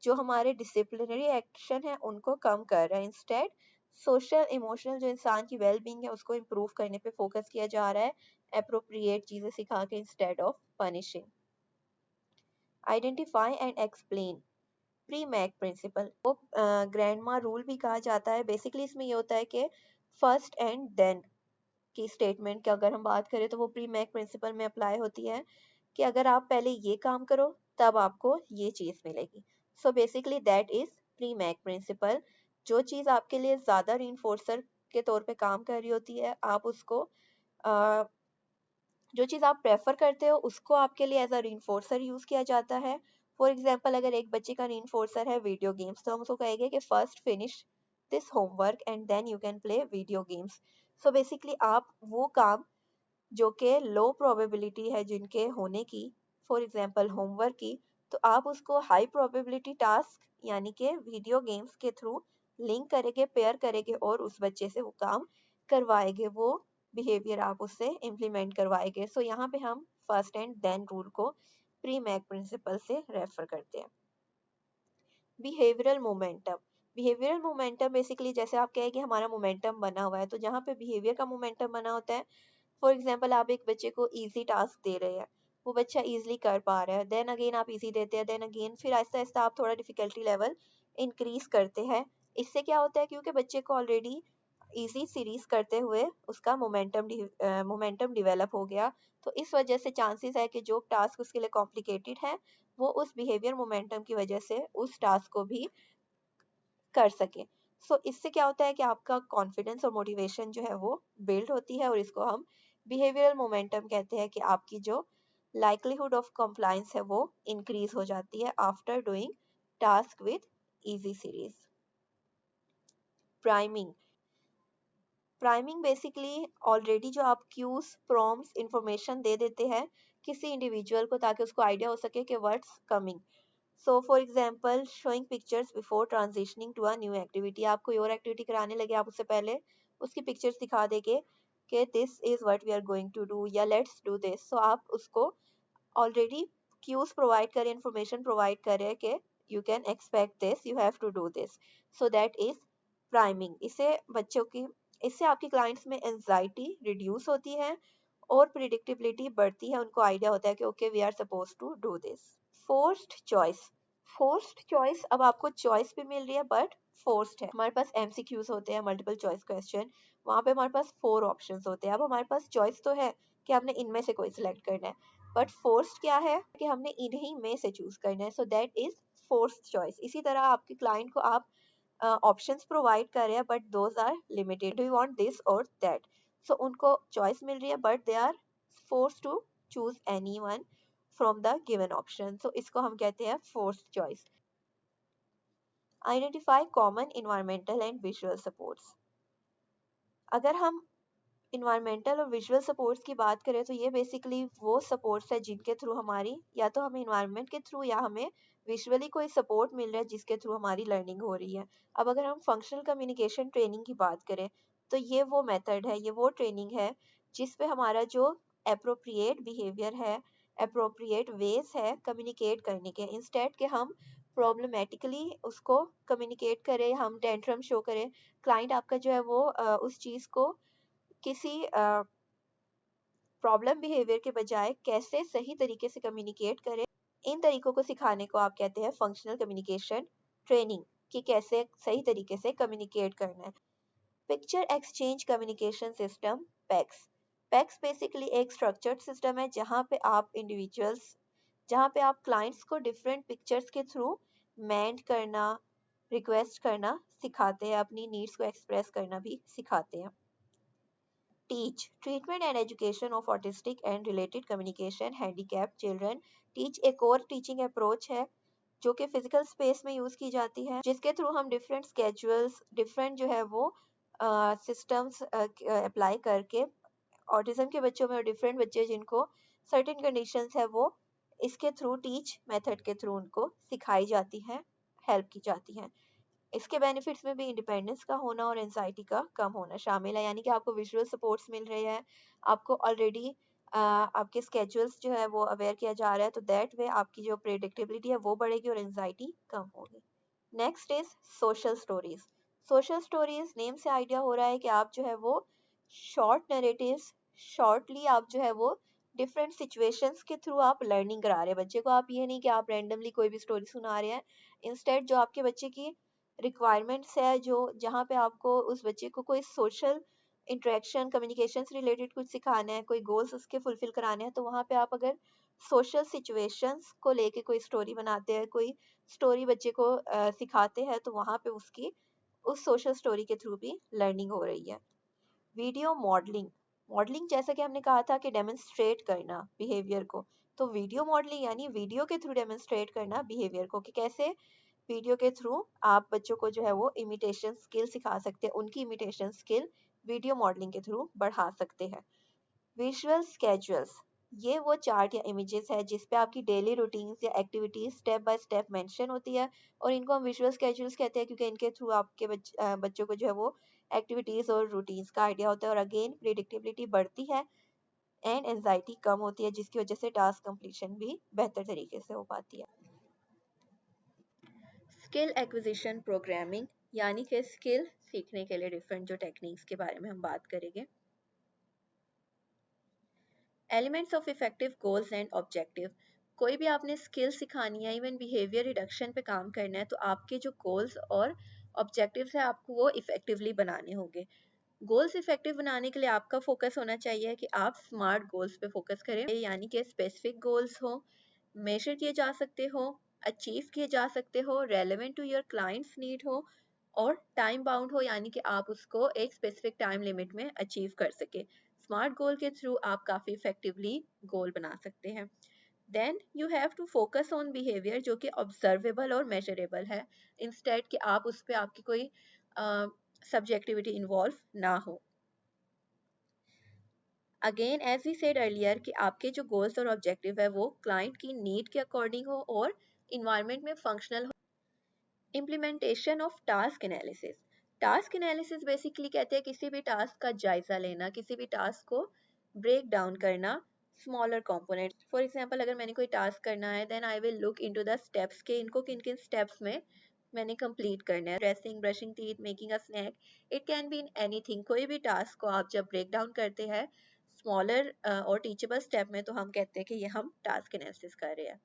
जो हमारे डिसिप्लिनरी एक्शन है उनको कम कर रहा है. इंस्टेड सोशल इमोशनल जो इंसान की वेलबींग है उसको इम्प्रूव करने पे फोकस किया जा रहा है, अप्रोप्रिएट चीज़ें सिखा के instead of punishing. Identify and explain, pre mac principle को ग्रैंडमा रूल भी कहा जाता है. बेसिकली इसमें ये होता है कि फर्स्ट एंड देन की स्टेटमेंट की अगर हम बात करें तो वो प्री मैक प्रिंसिपल में अप्लाई होती है कि अगर आप पहले ये काम करो तब आपको ये चीज़ मिलेगी. So basically that is pre mac principle. जो चीज़ आपके लिए ज़्यादा रीइंफोर्सर के तौर पे काम कर रही होती है, आप उसको जो चीज़ आप प्रेफर करते हो उसको आपके लिए एज अ रीइंफोर्सर यूज़ किया जाता है. फॉर एग्जांपल अगर एक बच्चे का रीइंफोर्सर है वीडियो गेम्स, तो हम उसको कहेंगे कि first finish this homework and then you can play video games. So basically आप वो काम जो कि लो प्रोबेबिलिटी है जिनके होने की, फॉर एग्जांपल होमवर्क की, तो आप उसको हाई प्रोबेबिलिटी टास्क यानी कि वीडियो गेम्स के थ्रू लिंक करेंगे, पेयर करेंगे और उस बच्चे से वो काम करवाएंगे, वो बिहेवियर आप उससे इम्प्लीमेंट करवाएंगे. सो यहाँ पे हम फर्स्ट एंड देन रूल को प्री मैक प्रिंसिपल से रेफर करते हैं. Behavioural momentum, behavioural momentum basically जैसे आप कहें कि हमारा मोमेंटम बना हुआ है, तो जहाँ पे बिहेवियर का मोमेंटम बना होता है, फॉर एग्जाम्पल आप एक बच्चे को इजी टास्क दे रहे हैं, वो बच्चा इजीली कर पा रहा है, देन अगेन आप इजी देते हैं, देन अगेन फिर आहिस्ता आहिस्ता आप थोड़ा डिफिकल्टी लेवल इंक्रीज करते हैं. इससे क्या होता है, क्योंकि बच्चे को ऑलरेडी इजी सीरीज करते हुए उसका मोमेंटम डिवेलप हो गया, तो इस वजह से चांसेस है कि जो टास्क उसके लिए कॉम्प्लिकेटेड है वो उस बिहेवियर मोमेंटम की वजह से उस टास्क को भी कर सके. सो इससे क्या होता है कि आपका कॉन्फिडेंस और मोटिवेशन जो है वो बिल्ड होती है, और इसको हम बिहेवियरल मोमेंटम कहते हैं कि आपकी जो लाइक्लीहुड ऑफ कंप्लायंस है वो इंक्रीज हो जाती है after doing task with easy series. Priming, priming basically already जो आप क्यूज प्रॉम्प्ट्स इंफॉर्मेशन दे देते हैं किसी इंडिविजुअल को ताकि उसको आइडिया हो सके कि what's coming. So for example showing pictures before transitioning to a new activity, आप कोई और एक्टिविटी कराने लगे आप उससे पहले उसकी पिक्चर्स दिखा देंगे कि this is what we are going to do या लेट्स डू दिस। सो आप उसको ऑलरेडी क्यूज प्रोवाइड करें, इंफॉर्मेशन प्रोवाइड करें कि you can expect this, you have to do this. So that is priming. इससे आपकी क्लाइंट्स में anxiety reduce होती है और प्रिडिक्टेबिलिटी बढ़ती है, उनको आइडिया होता है कि okay we are suppose to do this. Forced choice. Forced choice, अब आपको चॉइस भी मिल रही है बट फोर्स्ड है। हमारे पास एमसीक्यूज होते हैं, मल्टीपल चॉइस क्वेश्चन, वहां पे हमारे पास 4 ऑप्शंस होते हैं। अब हमारे पास चॉइस तो है कि हमने इनमें से कोई सिलेक्ट करना है, बट फोर्स्ड क्या है कि हमने इन्हीं में से चूज करना है। सो दैट इज फोर्स्ड चॉइस। इसी तरह आपके क्लाइंट को आप ऑप्शंस प्रोवाइड कर रहे हैं but those are limited, do you want this और दैट। सो उनको चॉइस मिल रही है but they are force to choose any one from the given option. So इसको हम कहते हैं forced choice. Identify common environmental and visual supports. अगर हम इन्वायरमेंटल और विजुअल सपोर्ट्स की बात करें तो ये बेसिकली वो सपोर्ट्स है जिनके थ्रू हमारी या तो हमें इन्वायरमेंट के थ्रू या हमें विजुअली कोई सपोर्ट मिल रहा है जिसके थ्रू हमारी लर्निंग हो रही है। अब अगर हम फंक्शनल कम्युनिकेशन ट्रेनिंग की बात करें तो ये वो मेथड है, ये वो ट्रेनिंग है जिस पे हमारा जो अप्रोप्रिएट बिहेवियर है, अप्रोप्रिएट वेज है कम्युनिकेट करने के, इंस्टेड के हम प्रॉब्लमेटिकली उसको कम्युनिकेट करें, हम टेंट्रम शो करें। क्लाइंट आपका जो है वो उस चीज़ को किसी प्रॉब्लम बिहेवियर के बजाय कैसे सही तरीके से कम्युनिकेट करें, इन तरीकों को सिखाने को आप कहते हैं फंक्शनल कम्युनिकेशन ट्रेनिंग, कि कैसे सही तरीके से कम्युनिकेट करना है। Picture exchange communication system PACS. PACS basically एक स्ट्रक्चर्ड सिस्टम है जहाँ पे आप क्लाइंट्स को डिफरेंट पिक्चर्स के थ्रू मेंट करना, रिक्वेस्ट करना सिखाते हैं, अपनी नीड्स को एक्सप्रेस करना भी सिखाते हैं। Teach treatment and education of autistic and related communication handicap children. Teach एक और टीचिंग अप्रोच है जो कि फिजिकल स्पेस में यूज की जाती है, जिसके थ्रू हम डिफरेंट स्केड्यूल्स, डिफरेंट जो है वो सिस्टम्स अप्लाई करके ऑटिज्म के बच्चों में और डिफरेंट बच्चे जिनको सर्टेन कंडीशंस है वो इसके थ्रू टीच मेथड के थ्रू उनको सिखाई जाती है, हेल्प की जाती है। इसके बेनिफिट्स में भी इंडिपेंडेंस का होना और एंजाइटी का कम होना शामिल है, यानी कि आपको विजुअल सपोर्ट्स मिल रहे हैं, आपको ऑलरेडी आपके स्केड्यूल्स जो है वो अवेयर किया जा रहा है, तो दैट वे आपकी जो प्रेडिक्टेबिलिटी है वो बढ़ेगी और एंजाइटी कम होगी। Next is social stories. Social stories name से आइडिया हो रहा है कि आप जो है वो शॉर्ट नरेटिव्स, शॉर्टली आप जो है वो डिफरेंट सिचुएशंस के थ्रू आप लर्निंग करा रहे हैं बच्चे को। आप ये नहीं कि आप रैंडमली कोई भी स्टोरी सुना रहे हैं, इंस्टेड जो आपके बच्चे की रिक्वायरमेंट्स है, जो जहाँ पे आपको उस बच्चे को कोई सोशल इंटरेक्शन कम्युनिकेशन से रिलेटेड कुछ सिखाना है, कोई गोल्स उसके फुलफिल कराने हैं, तो वहाँ पे आप अगर सोशल सिचुएशंस को लेके कोई स्टोरी बनाते हैं, कोई स्टोरी बच्चे को सिखाते हैं, तो वहाँ पे उसकी उस सोशल स्टोरी के थ्रू भी लर्निंग हो रही है। Video modelling. मॉडलिंग जैसा कि हमने कहा था कि डेमोन्स्ट्रेट करना बिहेवियर को, तो वीडियो मॉडलिंग यानी वीडियो के थ्रू डेमोन्स्ट्रेट करना बिहेवियर को, कि कैसे वीडियो के थ्रू आप बच्चों को जो है वो इमिटेशन स्किल सिखा सकते हैं, उनकी इमिटेशन स्किल वीडियो मॉडलिंग के थ्रू बढ़ा सकते हैं। विजुअल स्केड्यूल्स, ये वो चार्ट या इमेजेस है जिस पे आपकी डेली रूटीन्स या activities step by step mention होती है, और इनको हम विजुअल स्केड्यूल्स कहते हैं क्योंकि इनके थ्रू आपके बच्चों को जो है वो एक्टिविटीज और रूटीन्स का आइडिया होता है, और अगेन प्रिडिक्टेबिलिटी बढ़ती है एंड एंजाइटी कम होती है, जिसकी वजह से टास्क कंप्लीशन भी बेहतर तरीके से हो पाती है। स्किल एक्विजिशन प्रोग्रामिंग, यानी कि स्किल सीखने के लिए डिफरेंट जो टेक्निक्स के बारे में हम बात करेंगे। Elements of effective goals and objective. कोई भी आपने स्किल सिखानी है, इवन बिहेवियर रिडक्शन पे काम करना है, तो आपके जो गोल्स और ऑब्जेक्टिव्स है आपको वो इफेक्टिवली बनाने होंगे। गोल्स इफेक्टिव बनाने के लिए आपका फोकस होना चाहिए कि आप स्मार्ट गोल्स पे फोकस करें, यानी कि स्पेसिफिक गोल्स हो, मेजर किए जा सकते हो, अचीव किए जा सकते हो, relevant to your client's need हो, और टाइम बाउंड हो, यानी कि आप उसको एक स्पेसिफिक टाइम लिमिट में अचीव कर सके। स्मार्ट गोल के थ्रू आप काफ़ी इफेक्टिवली गोल बना सकते हैं। Then you have to focus on behaviour जो कि ऑब्जर्वेबल और मेजरेबल है, इंस्टेड कि आप उस पर आपकी कोई सब्जेक्टिविटी इन्वॉल्व ना हो। Again as we said earlier कि आपके जो गोल्स और ऑब्जेक्टिव है वो क्लाइंट की नीड के अकॉर्डिंग हो और इन्वायरमेंट में फंक्शनल हो। Implementation of task analysis. Task analysis basically कहते हैं किसी भी टास्क का जायजा लेना, किसी भी टास्क को ब्रेक डाउन करना स्मॉलर कंपोनेंट्स। फॉर एग्जांपल अगर मैंने कोई टास्क करना है then I will look into the steps के इनको किन किन स्टेप्स में मैंने कंप्लीट करना है। Dressing, brushing teeth, making a snack, it can be in anything. कोई भी टास्क को आप जब ब्रेक डाउन करते हैं स्मॉलर और टीचेबल स्टेप में तो हम कहते हैं कि ये हम टास्क एनालिसिस कर रहे हैं।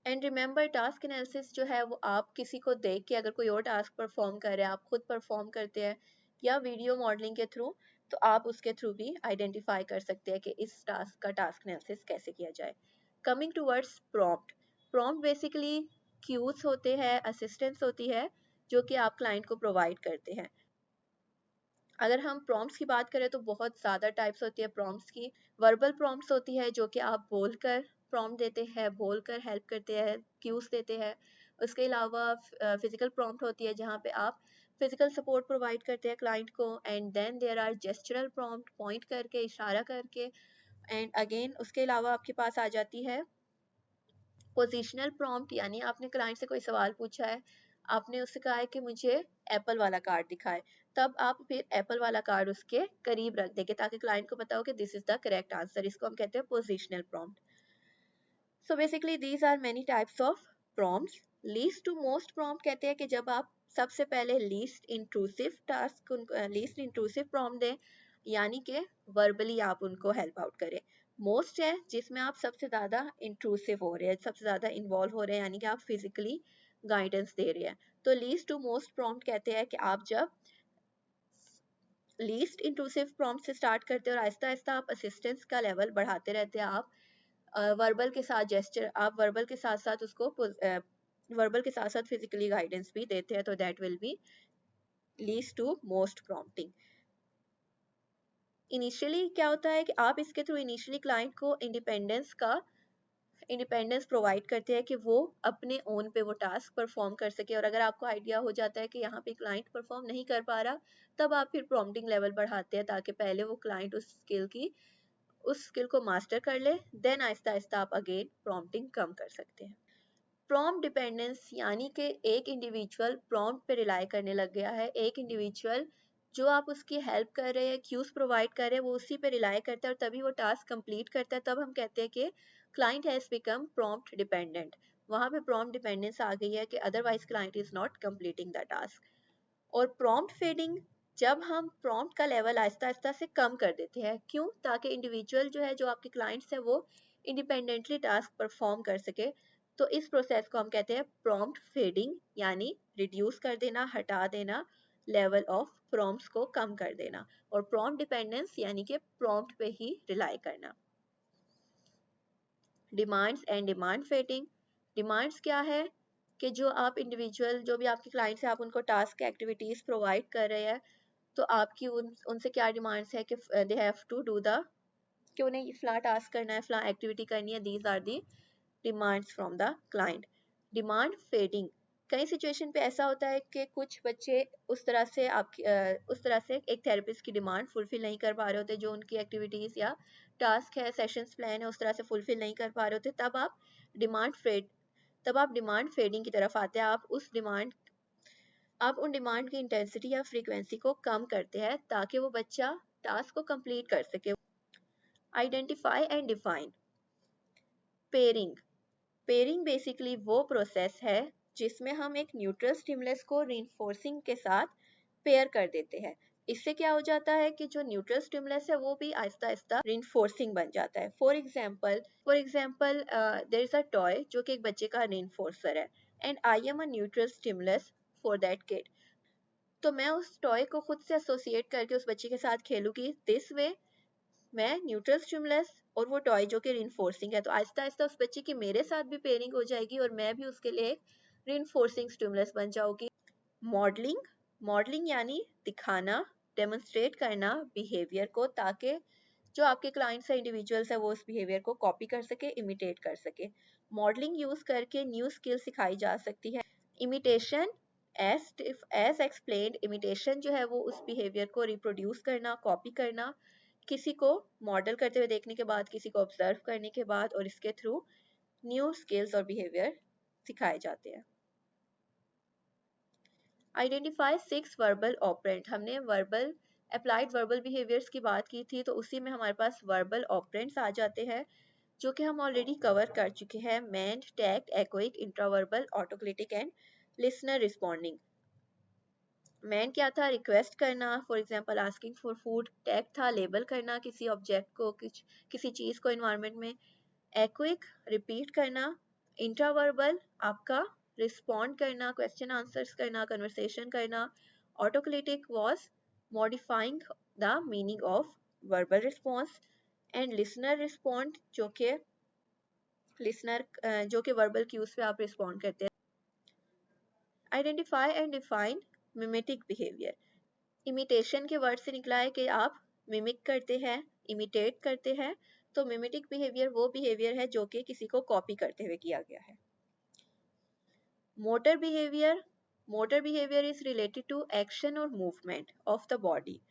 एंड रिमेंबर टास्क एनालिसिस जो है वो आप किसी को देख के अगर कोई और टास्क परफॉर्म कर रहा है, आप खुद परफॉर्म करते हैं या वीडियो मॉडलिंग के थ्रू, तो आप उसके थ्रू भी आइडेंटिफाई कर सकते हैं कि इस टास्क का टास्क एनालिसिस कैसे किया जाए। Coming towards prompt. Prompt basically cues होते हैं, असिस्टेंस होती है जो कि आप क्लाइंट को प्रोवाइड करते हैं। अगर हम प्रॉम्प्ट्स की बात करें तो बहुत ज़्यादा टाइप्स होती है प्रॉम्प्ट्स की। वर्बल प्रॉम्प्ट्स होती है जो कि आप बोलकर प्रॉम्प्ट देते हैं, बोलकर हेल्प करते हैं, क्यूज देते हैं। उसके अलावा फिजिकल प्रॉम्प्ट होती है जहाँ पे आप फिजिकल सपोर्ट प्रोवाइड करते हैं क्लाइंट को। And then there are gestural prompt, point करके, इशारा करके। एंड अगेन उसके अलावा आपके पास आ जाती है पोजिशनल प्रॉम्प्ट, यानी आपने क्लाइंट से कोई सवाल पूछा है, आपने उससे कहा है कि मुझे एप्पल वाला कार्ड दिखाए, तब आप फिर एप्पल वाला कार्ड उसके करीब रख देंगे ताकि क्लाइंट को पता हो कि this is the correct answer. इसको हम कहते हैं positional prompt. So basically these are many types of prompts. Least to most prompt कहते हैं कि जब आप सबसे पहले least intrusive task, least intrusive prompt दें, यानी कि वर्बली आप उनको हेल्प आउट करें। मोस्ट है जिसमें आप सबसे ज़्यादा इंट्रूसिव हो रहे हैं, सबसे ज़्यादा इन्वॉल्व हो रहे हैं, यानी कि आप फिजिकली गाइडेंस दे रहे हैं। तो लीस्ट टू मोस्ट प्रॉम्प्ट कहते हैं कि आप जब लीस्ट इंट्रूसिव प्रॉम्प्ट से स्टार्ट करते हैं और आहिस्ता आहिस्ता आप असिस्टेंस का लेवल बढ़ाते रहते हैं। आप वर्बल के साथ जेस्चर, आप वर्बल के साथ साथ उसको वर्बल के साथ साथ फिजिकली गाइडेंस भी देते हैं, तो that will be leads to most prompting. Initially क्या होता है कि आप इसके थ्रू इनिशियली क्लाइंट को इंडिपेंडेंस प्रोवाइड करते हैं कि वो अपने ओन पे वो टास्क परफॉर्म कर सके। और अगर आपको आइडिया हो जाता है कि यहाँ पे क्लाइंट परफॉर्म नहीं कर पा रहा, तब आप फिर प्रॉम्प्टिंग लेवल बढ़ाते हैं ताकि पहले वो क्लाइंट उस स्किल को मास्टर कर ले, देन आहिस्ता आहिस्ता आप अगेन प्रॉम्प्टिंग कम कर सकते हैं। प्रॉम्प्ट डिपेंडेंस यानी कि एक इंडिविजुअल प्रॉम्प्ट पे रिलाई करने लग गया है। एक इंडिविजुअल जो आप उसकी हेल्प कर रहे हैं, क्यूज प्रोवाइड कर रहे हैं, वो उसी पे रिलाई करता है और तभी वो टास्क कंप्लीट करता है। तब हम कहते हैं कि client has become prompt dependent. वहां पे प्रॉम्प्ट डिपेंडेंस आ गई है कि otherwise client is not completing the task. और प्रॉम्प्ट फेडिंग, जब हम प्रॉम्प्ट का लेवल आहिस्ता आहिस्ता से कम कर देते हैं, क्यों? ताकि इंडिविजुअल जो है, जो आपके क्लाइंट्स है, वो इंडिपेंडेंटली टास्क परफॉर्म कर सके। तो इस प्रोसेस को हम कहते हैं प्रॉम्प्ट फेडिंग, यानी रिड्यूस कर देना, हटा देना, लेवल ऑफ प्रॉम्प्ट्स को कम कर देना। और प्रॉम्प्ट डिपेंडेंस यानी कि प्रॉम्प्ट पे ही रिलाई करना। Demands and demand fading. Demands क्या है कि जो आप इंडिविजुअल, जो भी आपके क्लाइंट्स हैं, आप उनको टास्क एक्टिविटीज प्रोवाइड कर रहे हैं, तो आपकी उनसे क्या डिमांड्स है कि they have to do the, कि उन्हें फला टास्क करना है, फला एक्टिविटी करनी है। These are the demands from the client. Demand fading, कई सिचुएशन पे ऐसा होता है कि कुछ बच्चे उस तरह से एक थेरेपिस्ट की डिमांड फुलफिल नहीं कर पा रहे होते, जो उनकी एक्टिविटीज या टास्क है, सेशंस प्लान है, उस तरह से फुलफिल नहीं कर पा रहे होते। डिमांड फेड तब आप डिमांड फेडिंग की तरफ आते हैं। आप उन डिमांड की इंटेंसिटी या फ्रीक्वेंसी को कम करते हैं ताकि वो बच्चा टास्क को कंप्लीट कर सके। Identify and define. Pairing. Pairing basically वो प्रोसेस है जिसमें हम एक न्यूट्रल स्टिमुलस को रीइंफोर्सिंग के साथ पेयर कर देते हैं। इससे क्या हो जाता है कि जो न्यूट्रल स्टिमुलस है वो भी आहिस्ता आहिस्ता रीइंफोर्सिंग बन जाता है। For example there is a toy जो कि एक बच्चे का रीइंफोर्सर है, and I am a neutral stimulus for that kid. तो मैं उस टॉय को खुद से एसोसिएट करके उस बच्चे के साथ खेलूंगी। दिस वे मैं न्यूट्रल स्टिमुलस और वो टॉय जो कि रिइंफोर्सिंग है, तो आहिस्ता आहिस्ता उस बच्चे की मेरे साथ भी पेयरिंग हो जाएगी और मैं भी उसके लिए एक रिइंफोर्सिंग स्टिमुलस बन जाऊंगी। मॉडलिंग। मॉडलिंग यानी दिखाना, डेमोन्स्ट्रेट करना बिहेवियर को, ताकि जो आपके क्लाइंट्स है, इंडिविजुअल्स है, वो उस बिहेवियर को कॉपी कर सके, इमिटेट कर सके। मॉडलिंग यूज करके न्यू स्किल सिखाई जा सकती है। इमिटेशन, एज एक्सप्लेन्ड, इमिटेशन जो है वो उस बिहेवियर को रिप्रोड्यूस करना, कॉपी करना किसी को मॉडल करते हुए देखने के बाद, किसी को ऑब्जर्व करने के बाद, और इसके थ्रू न्यू स्किल्स और बिहेवियर सिखाए जाते हैं। Identify 6 verbal operant. हमने वर्बल अप्लाइड वर्बल बिहेवियर्स की बात की थी, तो उसी में हमारे पास वर्बल ऑपरेंट्स आ जाते हैं जो कि हम ऑलरेडी कवर कर चुके हैं। मेंट, टैक्ट, एक्विक, इंट्रावर्बल, ऑटोक्लिटिक एंड लिसनर रिस्पॉन्डिंग। मेंट क्या था? रिक्वेस्ट करना, for example asking for food. Tact था लेबल करना किसी ऑब्जेक्ट को, किसी चीज को इन्वायरमेंट में। एक्विक रिपीट करना। इंट्रावर्बल आपका रिस्पॉन्ड करना, क्वेश्चन आंसर्स करना, कन्वर्सेशन करना। Autoclitic was modifying the meaning of verbal response. And listener respond जो कि वर्बल क्यूज पे आप रिस्पॉन्ड करते हैं। Identify and define mimetic behaviour. Imitation के वर्ड से निकला है कि आप मिमिक करते हैं, इमिटेट करते हैं। तो मिमेटिक बिहेवियर वो बिहेवियर है जो कि किसी को कॉपी करते हुए किया गया है। Motor behaviour is related to action और movement of the body.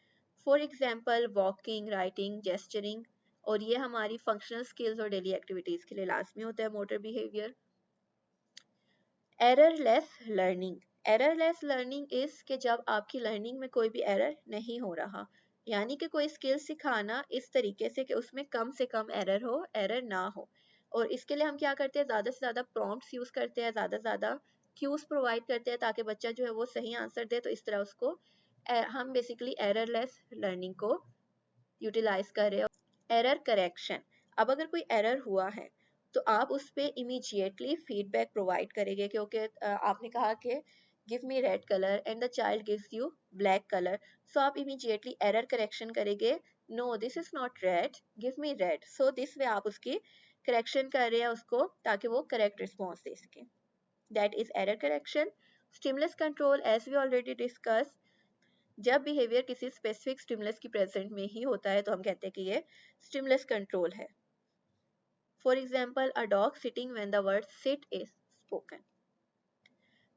For example walking, writing, gesturing. और ये हमारी फंक्शनल स्किल्स और डेली एक्टिविटीज के लिए लाजमी होता है motor behaviour. Errorless learning is कि जब आपकी लर्निंग में कोई भी एरर नहीं हो रहा, यानी कि कोई स्किल सिखाना इस तरीके से कि उसमें कम से कम एरर हो, एरर ना हो। और इसके लिए हम क्या करते हैं? ज़्यादा से ज़्यादा प्रॉम्प्ट्स यूज़ करते हैं, ज़्यादा से ज़्यादा क्यूज प्रोवाइड करते हैं ताकि बच्चा जो है वो सही आंसर दे। तो इस तरह उसको हम बेसिकली एररलेस लर्निंग को यूटिलाइज कर रहे हैं। Error correction. अब अगर कोई एरर हुआ है तो आप उस पर इमीजिएटली फीडबैक प्रोवाइड करेंगे, क्योंकि आपने कहा कि give me red colour and the child gives you black colour. So आप इमीजिएटली एरर करेक्शन करेंगे, no this is not red, give me red. So this way आप उसकी करेक्शन कर रहे हैं उसको, ताकि वो करेक्ट रिस्पॉन्स दे सके। That is error correction. Stimulus control, as we already discuss, जब बिहेवियर किसी स्पेसिफिक स्टिमुलस की प्रेजेंट में ही होता है तो हम कहते हैं कि ये स्टिमुलस कंट्रोल है। For example a dog sitting when the word sit is spoken.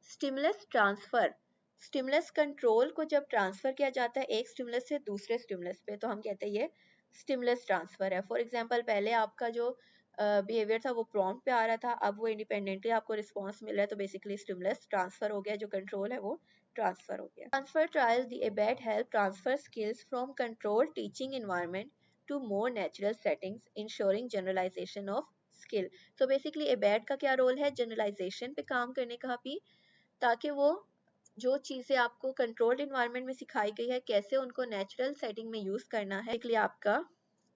Stimulus transfer, stimulus control को जब ट्रांसफर किया जाता है एक स्टिमुलस से दूसरे स्टिमुलस पे, तो हम कहते हैं ये स्टिमुलस ट्रांसफर है। फॉर एग्जाम्पल पहले आपका जो बिहेवियर था वो प्रॉम्प्ट पे आ रहा था, अब वो इंडिपेंडेंटली आपको रिस्पॉन्स मिल रहा है, तो बेसिकली स्टिमुलस ट्रांसफर हो गया, जो कंट्रोल है वो ट्रांसफर हो गया। Transfer trial, the ABAT help transfer skills from control teaching environment to more natural settings, ensuring generalization of skill. तो बेसिकली एबेट का क्या रोल है? जनरलाइजेशन पे काम करने का भी, ताकि वो जो चीज़ें आपको कंट्रोल्ड इन्वायरमेंट में सिखाई गई है कैसे उनको नेचुरल सेटिंग में यूज़ करना है, इसलिए आपका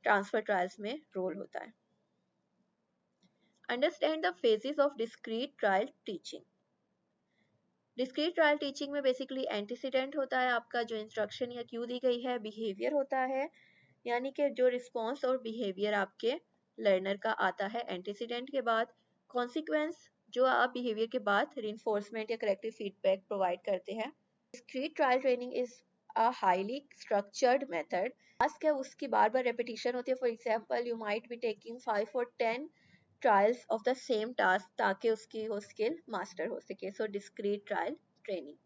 ट्रांसफर ट्रायल्स में रोल होता है। Understand the phases of discrete trial teaching. Discrete trial teaching में बेसिकली एंटीसीडेंट होता है आपका, जो इंस्ट्रक्शन या क्यू दी गई है। बिहेवियर होता है, यानी कि जो रिस्पॉन्स और बिहेवियर आपके लर्नर का आता है एंटीसीडेंट के बाद। कॉन्सिक्वेंस, जो आप बिहेवियर के बाद रिइंफोर्समेंट या करेक्टिव फीडबैक प्रोवाइड करते हैं। Discrete trial training is a highly structured method. Task है उसकी बार बार रेपिटेशन होती है। For example you might be taking 5 और 10 trials of the same task ताकि उसकी वो स्किल मास्टर हो सके। So discrete trial training.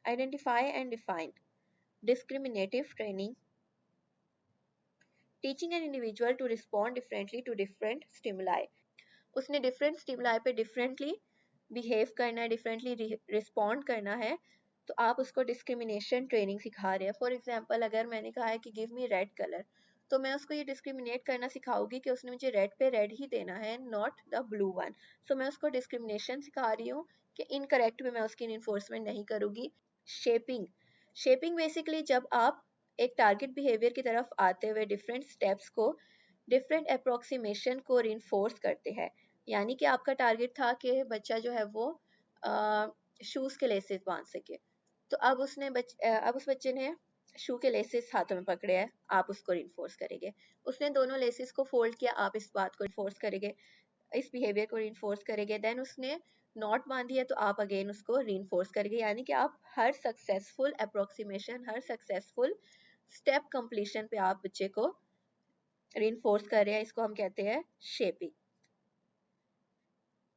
Identify and define discriminative training, teaching an individual to respond differently to different stimuli. उसने different stimuli पे differently behave करना है, डिफरेंटली रिस्पॉन्ड करना है, तो आप उसको डिस्क्रिमिनेशन ट्रेनिंग सिखा रहे हैं। फॉर एग्जाम्पल अगर मैंने कहा है कि गिव मी रेड कलर, तो मैं उसको ये डिस्क्रिमिनेट करना सिखाऊंगी कि उसने मुझे रेड पे रेड ही देना है, नॉट द ब्लू वन। सो मैं उसको डिस्क्रिमिनेशन सिखा रही हूँ कि इनकरेक्ट में मैं उसकी इन्फोर्समेंट नहीं करूँगी। शेपिंग, शेपिंग बेसिकली जब आप एक टारगेट बिहेवियर की तरफ आते हुए डिफरेंट स्टेप्स को, डिफरेंट अप्रोक्सीमेशन को रिइंफोर्स करते हैं। यानी कि आपका टारगेट था कि बच्चा जो है वो शूज़ के लेसेस बांध सके, तो अब अब उस बच्चे ने शू के लेसेस हाथों में पकड़े हैं, आप उसको रिइंफोर्स करेंगे। उसने दोनों लेसेस को फोल्ड किया, आप इस बात को रिइंफोर्स करेंगे, इस बिहेवियर को रिइंफोर्स करेंगे। देन उसने नॉट बांधी है, तो आप अगेन उसको रिइंफोर्स करेंगे। यानी कि आप हर सक्सेसफुल अप्रोक्सीमेशन, हर सक्सेसफुल स्टेप कंप्लीशन पे आप बच्चे को रिइंफोर्स कर रहे हैं। इसको हम कहते हैं शेपिंग।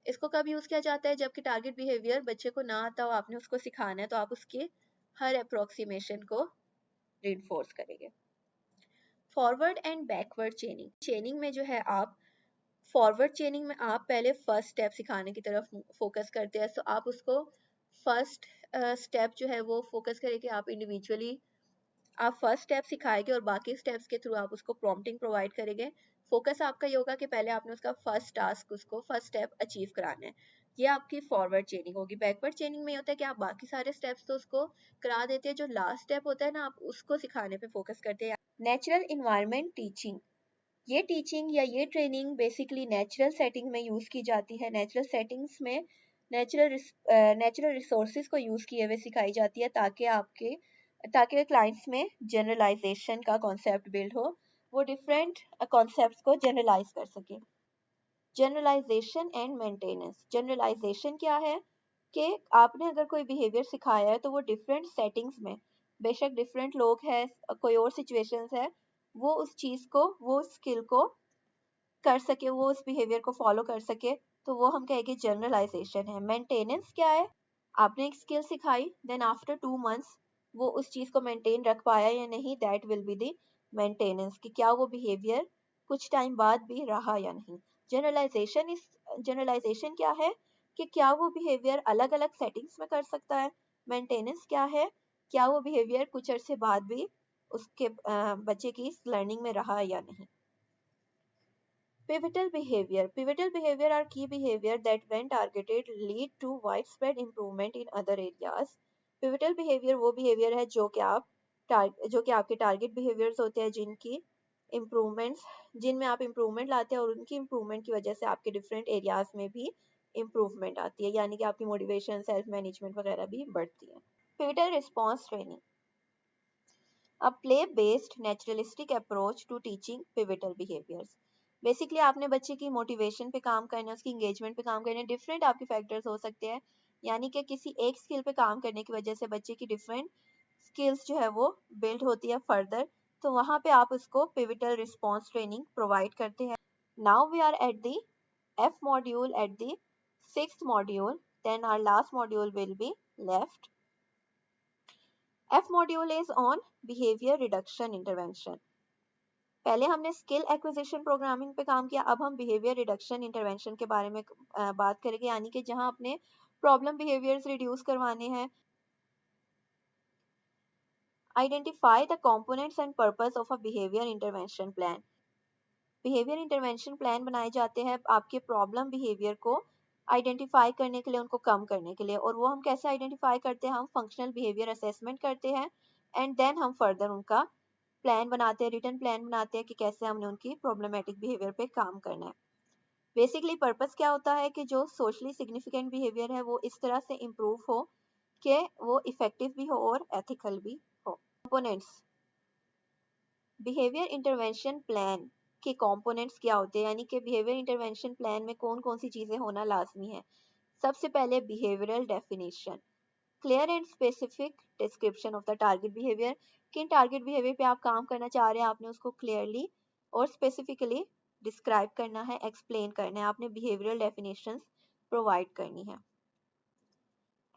इसको कब यूज किया जाता है? जबकि टारगेट बिहेवियर बच्चे को ना आता हो, आपने उसको सिखाना है, तो आप उसके हर अप्रोक्सीमेशन को रिइंफोर्स करेंगे। फॉरवर्ड एंड बैकवर्ड चेनिंग, चेनिंग में जो है आप फॉरवर्ड चेनिंग में आप पहले फर्स्ट स्टेप सिखाने की तरफ फोकस करते हैं, तो आप उसको फर्स्ट स्टेप जो है वो फोकस करेंगे, आप इंडिविजुअली आप फर्स्ट स्टेप सिखाएंगे और बाकी स्टेप्स के थ्रू आप उसको प्रॉम्प्टिंग प्रोवाइड करेंगे। फोकस आपका ये होगा कि पहले आपने उसका फर्स्ट टास्क उसको फर्स्ट स्टेप अचीव कराना है, ये आपकी फॉरवर्ड चेनिंग होगी। बैकवर्ड चेनिंग में ये होता है कि आप बाकी सारे स्टेप्स तो उसको करा देते हैं, जो लास्ट स्टेप होता है ना आप उसको सिखाने पे फोकस करते हैं। नेचुरल इन्वायरमेंट टीचिंग, ये टीचिंग या ये ट्रेनिंग बेसिकली नेचुरल सेटिंग में यूज़ की जाती है। नेचुरल सेटिंग्स में नेचुरल रिसोर्सेज को यूज़ किए हुए सिखाई जाती है, ताकि क्लाइंट्स में जनरलाइजेशन का कॉन्सेप्ट बिल्ड हो, वो डिफरेंट कॉन्सेप्ट्स को जनरलाइज कर सके। जनरलाइजेशन एंड मेंटेनेंस, जनरलाइजेशन क्या है कि आपने अगर कोई बिहेवियर सिखाया है तो वो डिफरेंट सेटिंग्स में, बेशक डिफरेंट लोग हैं, कोई और सिचुएशंस है, वो उस चीज़ को, वो स्किल को कर सके, वो उस बिहेवियर को फॉलो कर सके, तो वो हम कहेंगे जनरलाइजेशन है। मेंटेनेंस क्या है, आपने एक स्किल सिखाई, देन आफ्टर 2 मंथ्स वो उस चीज को मेंटेन रख पाया या नहीं, that will be the maintenance, कि क्या वो बिहेवियर कुछ टाइम बाद भी रहा या नहीं। जनरलाइजेशन क्या है कि क्या वो बिहेवियर अलग अलग सेटिंग्स में कर सकता है। मेंटेनेंस क्या है, क्या वो बिहेवियर कुछ अरसे बाद भी उसके बच्चे की लर्निंग में रहा या नहीं। Pivotal behavior are key behavior that when targeted lead to widespread improvement in other areas. Pivotal behavior वो behavior है जो कि आपके टारगेट behaviors होते हैं, जिनमें आप इम्प्रूवमेंट लाते हैं और उनकी इम्प्रूवमेंट की वजह से आपके डिफरेंट एरियाज में भी इम्प्रूवमेंट आती है, यानी कि आपकी मोटिवेशन, सेल्फ मैनेजमेंट वगैरह भी बढ़ती है। Pivotal response training, a play-based naturalistic approach to teaching pivotal behaviors. Basically आपने बच्चे की मोटिवेशन पे काम करना है, उसकी इंगेजमेंट पे काम करना है। डिफरेंट आपके फैक्टर्स हो सकते हैं, यानी कि किसी एक स्किल पे काम करने की वजह से बच्चे की डिफरेंट स्किल्स जो है वो बिल्ड होती है फर्दर, तो वहाँ पे आप उसको पिविटल रिस्पॉन्स ट्रेनिंग प्रोवाइड करते हैं। Now we are at the F module, at the 6th module, then our last module will be left. F module is on behavior reduction intervention. पहले हमने स्किल एक्विजिशन प्रोग्रामिंग पे काम किया, अब हम behaviour reduction intervention के बारे में बात करेंगे, यानी कि जहां अपने प्रॉब्लम बिहेवियर्स रिड्यूस करवाने हैं। Identify the components and purpose of a behaviour intervention plan. Behaviour intervention plan बनाए जाते हैं आपके प्रॉब्लम बिहेवियर को आइडेंटिफाई करने के लिए, उनको कम करने के लिए। और वो हम कैसे आइडेंटिफाई करते हैं, हम फंक्शनल बिहेवियर असेसमेंट करते हैं एंड देन हम फर्दर उनका प्लान बनाते हैं, रिटर्न प्लान बनाते हैं कि कैसे हमने उनकी प्रॉब्लमेटिक बिहेवियर पे काम करना है। बेसिकली पर्पस क्या होता है कि जो सोशली सिग्निफिकेंट बिहेवियर है वो इस तरह से इम्प्रूव हो कि वो इफेक्टिव भी हो और एथिकल भी हो। कंपोनेंट्स, बिहेवियर इंटरवेंशन प्लान के कंपोनेंट्स क्या होते हैं, यानी कि बिहेवियर इंटरवेंशन प्लान में कौन कौन सी चीजें होना लाजमी है। सबसे पहले behavioural definition, clear and specific description of the target behaviour. किन टारगेट बिहेवियर पे आप काम करना चाह रहे हैं, आपने उसको क्लियरली और स्पेसिफिकली डिस्क्राइब करना है, एक्सप्लेन करना है, आपने बिहेवियरल डेफिनेशंस प्रोवाइड करनी है।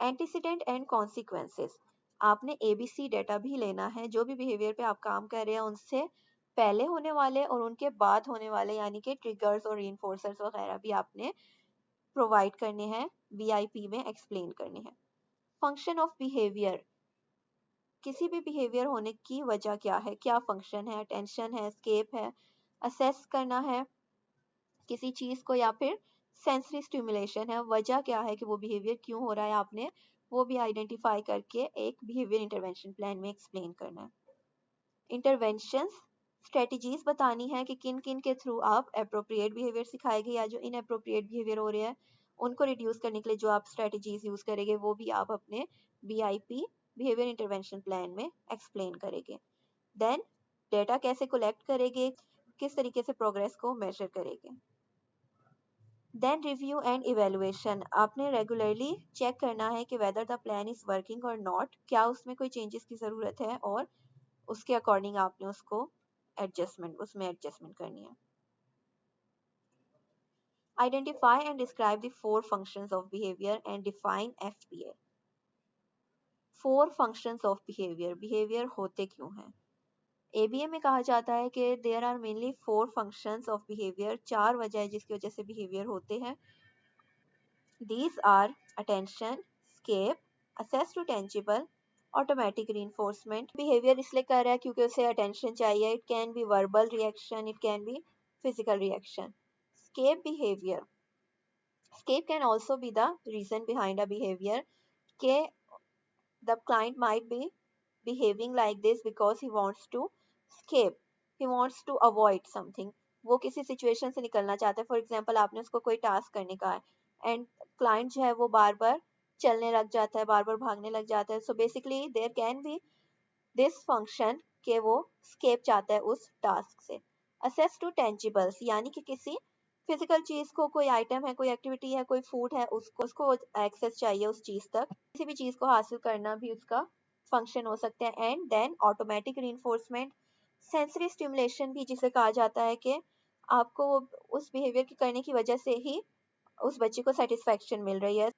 एंटीसीडेंट एंड कॉन्सिक्वेंसेस, आपने एबीसी डेटा भी लेना है, जो भी बिहेवियर पे आप काम कर रहे हैं उनसे पहले होने वाले और उनके बाद होने वाले, यानी कि ट्रिगर्स और रीइंफोर्सर्स वगैरह भी आपने प्रोवाइड करने हैं, बीआईपी में एक्सप्लेन करने हैं। फंक्शन ऑफ बिहेवियर, किसी भी बिहेवियर होने की वजह क्या है, क्या फंक्शन है, अटेंशन है, एस्केप है, असेस करना है किसी चीज को, या फिर सेंसरी स्टिमुलेशन है, वजह क्या है कि वो बिहेवियर क्यों हो रहा है, आपने वो भी आइडेंटिफाई करके एक बिहेवियर इंटरवेंशन प्लान में एक्सप्लेन करना है। इंटरवेंशंस, स्ट्रेटजीज बतानी है कि किन किन के थ्रू आप अप्रोप्रिएट बिहेवियर सिखाएंगे, या जो इनअप्रोप्रिएट बिहेवियर हो रहे हैं उनको रिड्यूस करने के लिए जो आप स्ट्रेटजीज यूज करेंगे वो भी आप अपने बीआईपी बिहेवियर इंटरवेंशन प्लान में एक्सप्लेन करेंगे। देन डेटा कैसे कलेक्ट करेंगे, किस तरीके से प्रोग्रेस को मेजर करेंगे। देन रिव्यू एंड इवेलुएशन, आपने रेगुलरली चेक करना है कि whether the plan is working और नॉट, क्या उसमें कोई चेंजेस की ज़रूरत है और उसके अकॉर्डिंग आपने उसको उसमें एडजस्टमेंट करनी है। Identify and describe the 4 functions of behavior and define FBA. 4 functions of behavior, behavior होते क्यों हैं? ABA में कहा जाता है कि there are mainly 4 functions of behavior, 4 वजह है जिसकी वजह से behavior होते हैं. These are attention, escape, access to tangible, automatic reinforcement. Behavior इसलिए कर रहा है क्योंकि उसे attention चाहिए. It can be verbal reaction, it can be physical reaction. Escape behavior. Escape can also be the reason behind a behavior. कि the client might be behaving like this because he wants to escape. He wants to avoid something. वो किसी situation से निकलना चाहता है. For example आपने उसको कोई टास्क करने का है एंड क्लाइंट जो है वो बार बार चलने लग जाता है, बार बार भागने लग जाता है. So basically there can be this function के वो स्केप चाहता है उस टास्क से. असेस टू टेंजिबल्स यानी कि किसी फिजिकल चीज को, कोई आइटम है, कोई एक्टिविटी है, कोई फूड है, उसको एक्सेस चाहिए उस चीज तक. किसी भी चीज को हासिल करना भी उसका फंक्शन हो सकता है. And then automatic reinforcement, sensory stimulation भी जिसे कहा जाता है कि आपको उस बिहेवियर के करने की वजह से ही उस बच्चे को सेटिस्फेक्शन मिल रही है.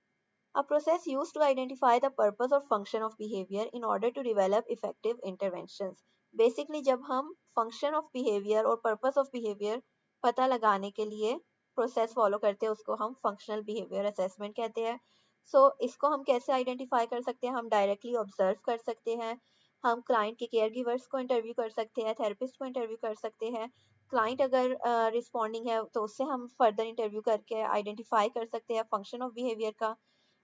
A process used to identify the purpose or function of behavior in order to develop effective interventions. Basically जब हम function of behavior और purpose of behavior पता लगाने के लिए process follow करते हैं उसको हम functional behavior assessment कहते हैं. So इसको हम कैसे identify कर सकते हैं? हम directly observe कर सकते हैं, हम client के caregivers को interview कर सकते हैं, therapist को interview कर सकते हैं. क्लाइंट अगर रिस्पॉन्डिंग है तो उससे हम फर्दर इंटरव्यू करके आइडेंटिफाई कर सकते हैं फंक्शन ऑफ बिहेवियर का.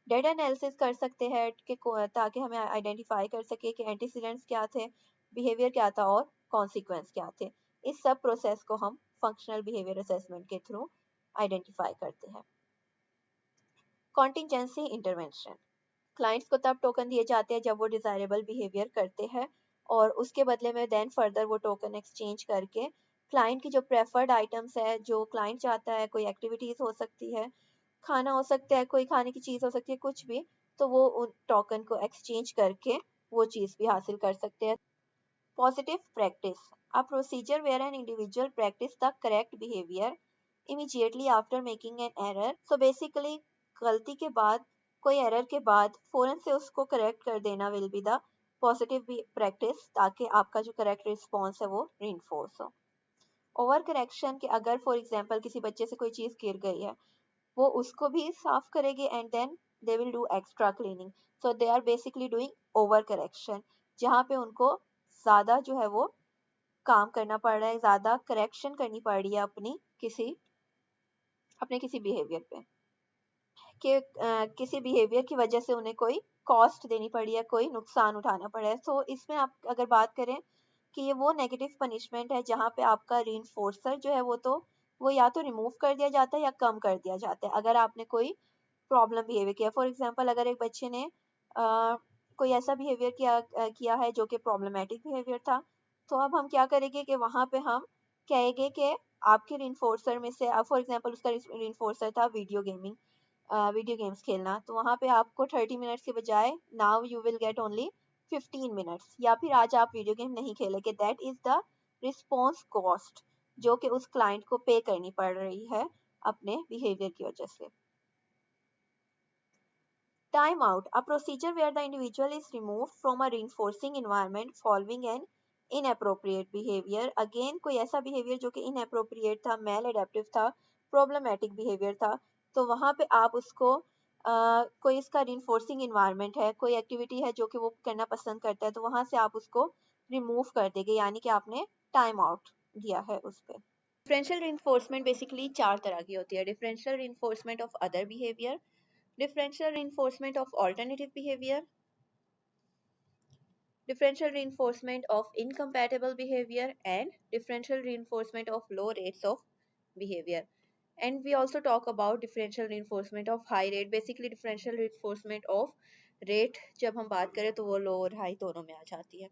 डेटा एनालिसिस कर सकते हैं कि ताकि हमें आइडेंटिफाई कर सके कि एंटीसीडेंट्स क्या थे, बिहेवियर क्या था और कॉन्सिक्वेंस क्या थे. इस सब प्रोसेस को हम फंक्शनल बिहेवियर असेसमेंट के थ्रू आइडेंटिफाई करते हैं. Contingency intervention. क्लाइंट्स को तब टोकन दिए जाते हैं जब वो डिजायरेबल बिहेवियर करते हैं और उसके बदले में देन फर्दर वो टोकन एक्सचेंज करके क्लाइंट की जो प्रेफर्ड आइटम्स है, जो क्लाइंट चाहता है, कोई एक्टिविटीज हो सकती है, खाना हो सकता है, कोई खाने की चीज हो सकती है, कुछ भी, तो वो उन टोकन को एक्सचेंज करके वो चीज भी हासिल कर सकते हैं. Positive practice. A procedure where an individual practice the correct behavior immediately after making an error. So basically गलती के बाद, कोई एरर के बाद फौरन से उसको करेक्ट कर देना will be the positive practice ताकि आपका जो करेक्ट रिस्पॉन्स है वो reinforce हो. ओवर करेक्शन के अगर फॉर एग्जांपल किसी बच्चे से कोई चीज गिर गई है, वो उसको भी साफ करेंगे and then they will do extra cleaning. So they are basically doing over correction जहाँ पे उनको ज्यादा जो है वो काम करना पड़ रहा है, ज्यादा करेक्शन करनी पड़ रही है अपने किसी बिहेवियर पे कि किसी बिहेवियर की वजह से उन्हें कोई कॉस्ट देनी पड़ी है, कोई नुकसान उठाना पड़ा है. सो इसमें आप अगर बात करें कि ये वो नेगेटिव पनिशमेंट है जहाँ पे आपका रीइंफोर्सर जो है वो या तो रिमूव कर दिया जाता है या कम कर दिया जाता है अगर आपने कोई प्रॉब्लम बिहेवियर किया. फॉर एग्जांपल अगर एक बच्चे ने कोई ऐसा बिहेवियर किया है जो कि प्रॉब्लमेटिक बिहेवियर था, तो अब हम क्या करेंगे कि वहां पे हम कहेंगे कि आपके रिइंफोर्सर में से, फॉर एग्जांपल उसका रिइंफोर्सर था वीडियो गेम्स खेलना, तो वहां पे आपको 30 मिनट्स के बजाय now you will get only 15 minutes, या फिर आज आप वीडियो गेम नहीं खेलेंगे. That is the response cost जो कि उस क्लाइंट को पे करनी पड़ रही है अपने बिहेवियर की वजह से. Time out, a procedure where the individual is removed from a reinforcing environment following an inappropriate behavior. Again कोई ऐसा behavior जो कि inappropriate था, maladaptive था, problematic behavior था, तो वहां पे आप उसको कोई इसका reinforcing environment है, कोई activity है जो कि वो करना पसंद करता है, तो वहां से आप उसको remove कर देंगे यानी कि आपने time out दिया है उस पे. Differential reinforcement basically 4 तरह की होती है. Differential reinforcement of other behavior, differential reinforcement of alternative behavior, differential reinforcement of incompatible behavior, and differential reinforcement of low rates of behavior. And we also talk about differential reinforcement of high rate. Basically differential reinforcement of rate जब हम बात करें तो वो low और high दोनों में आ जाती है.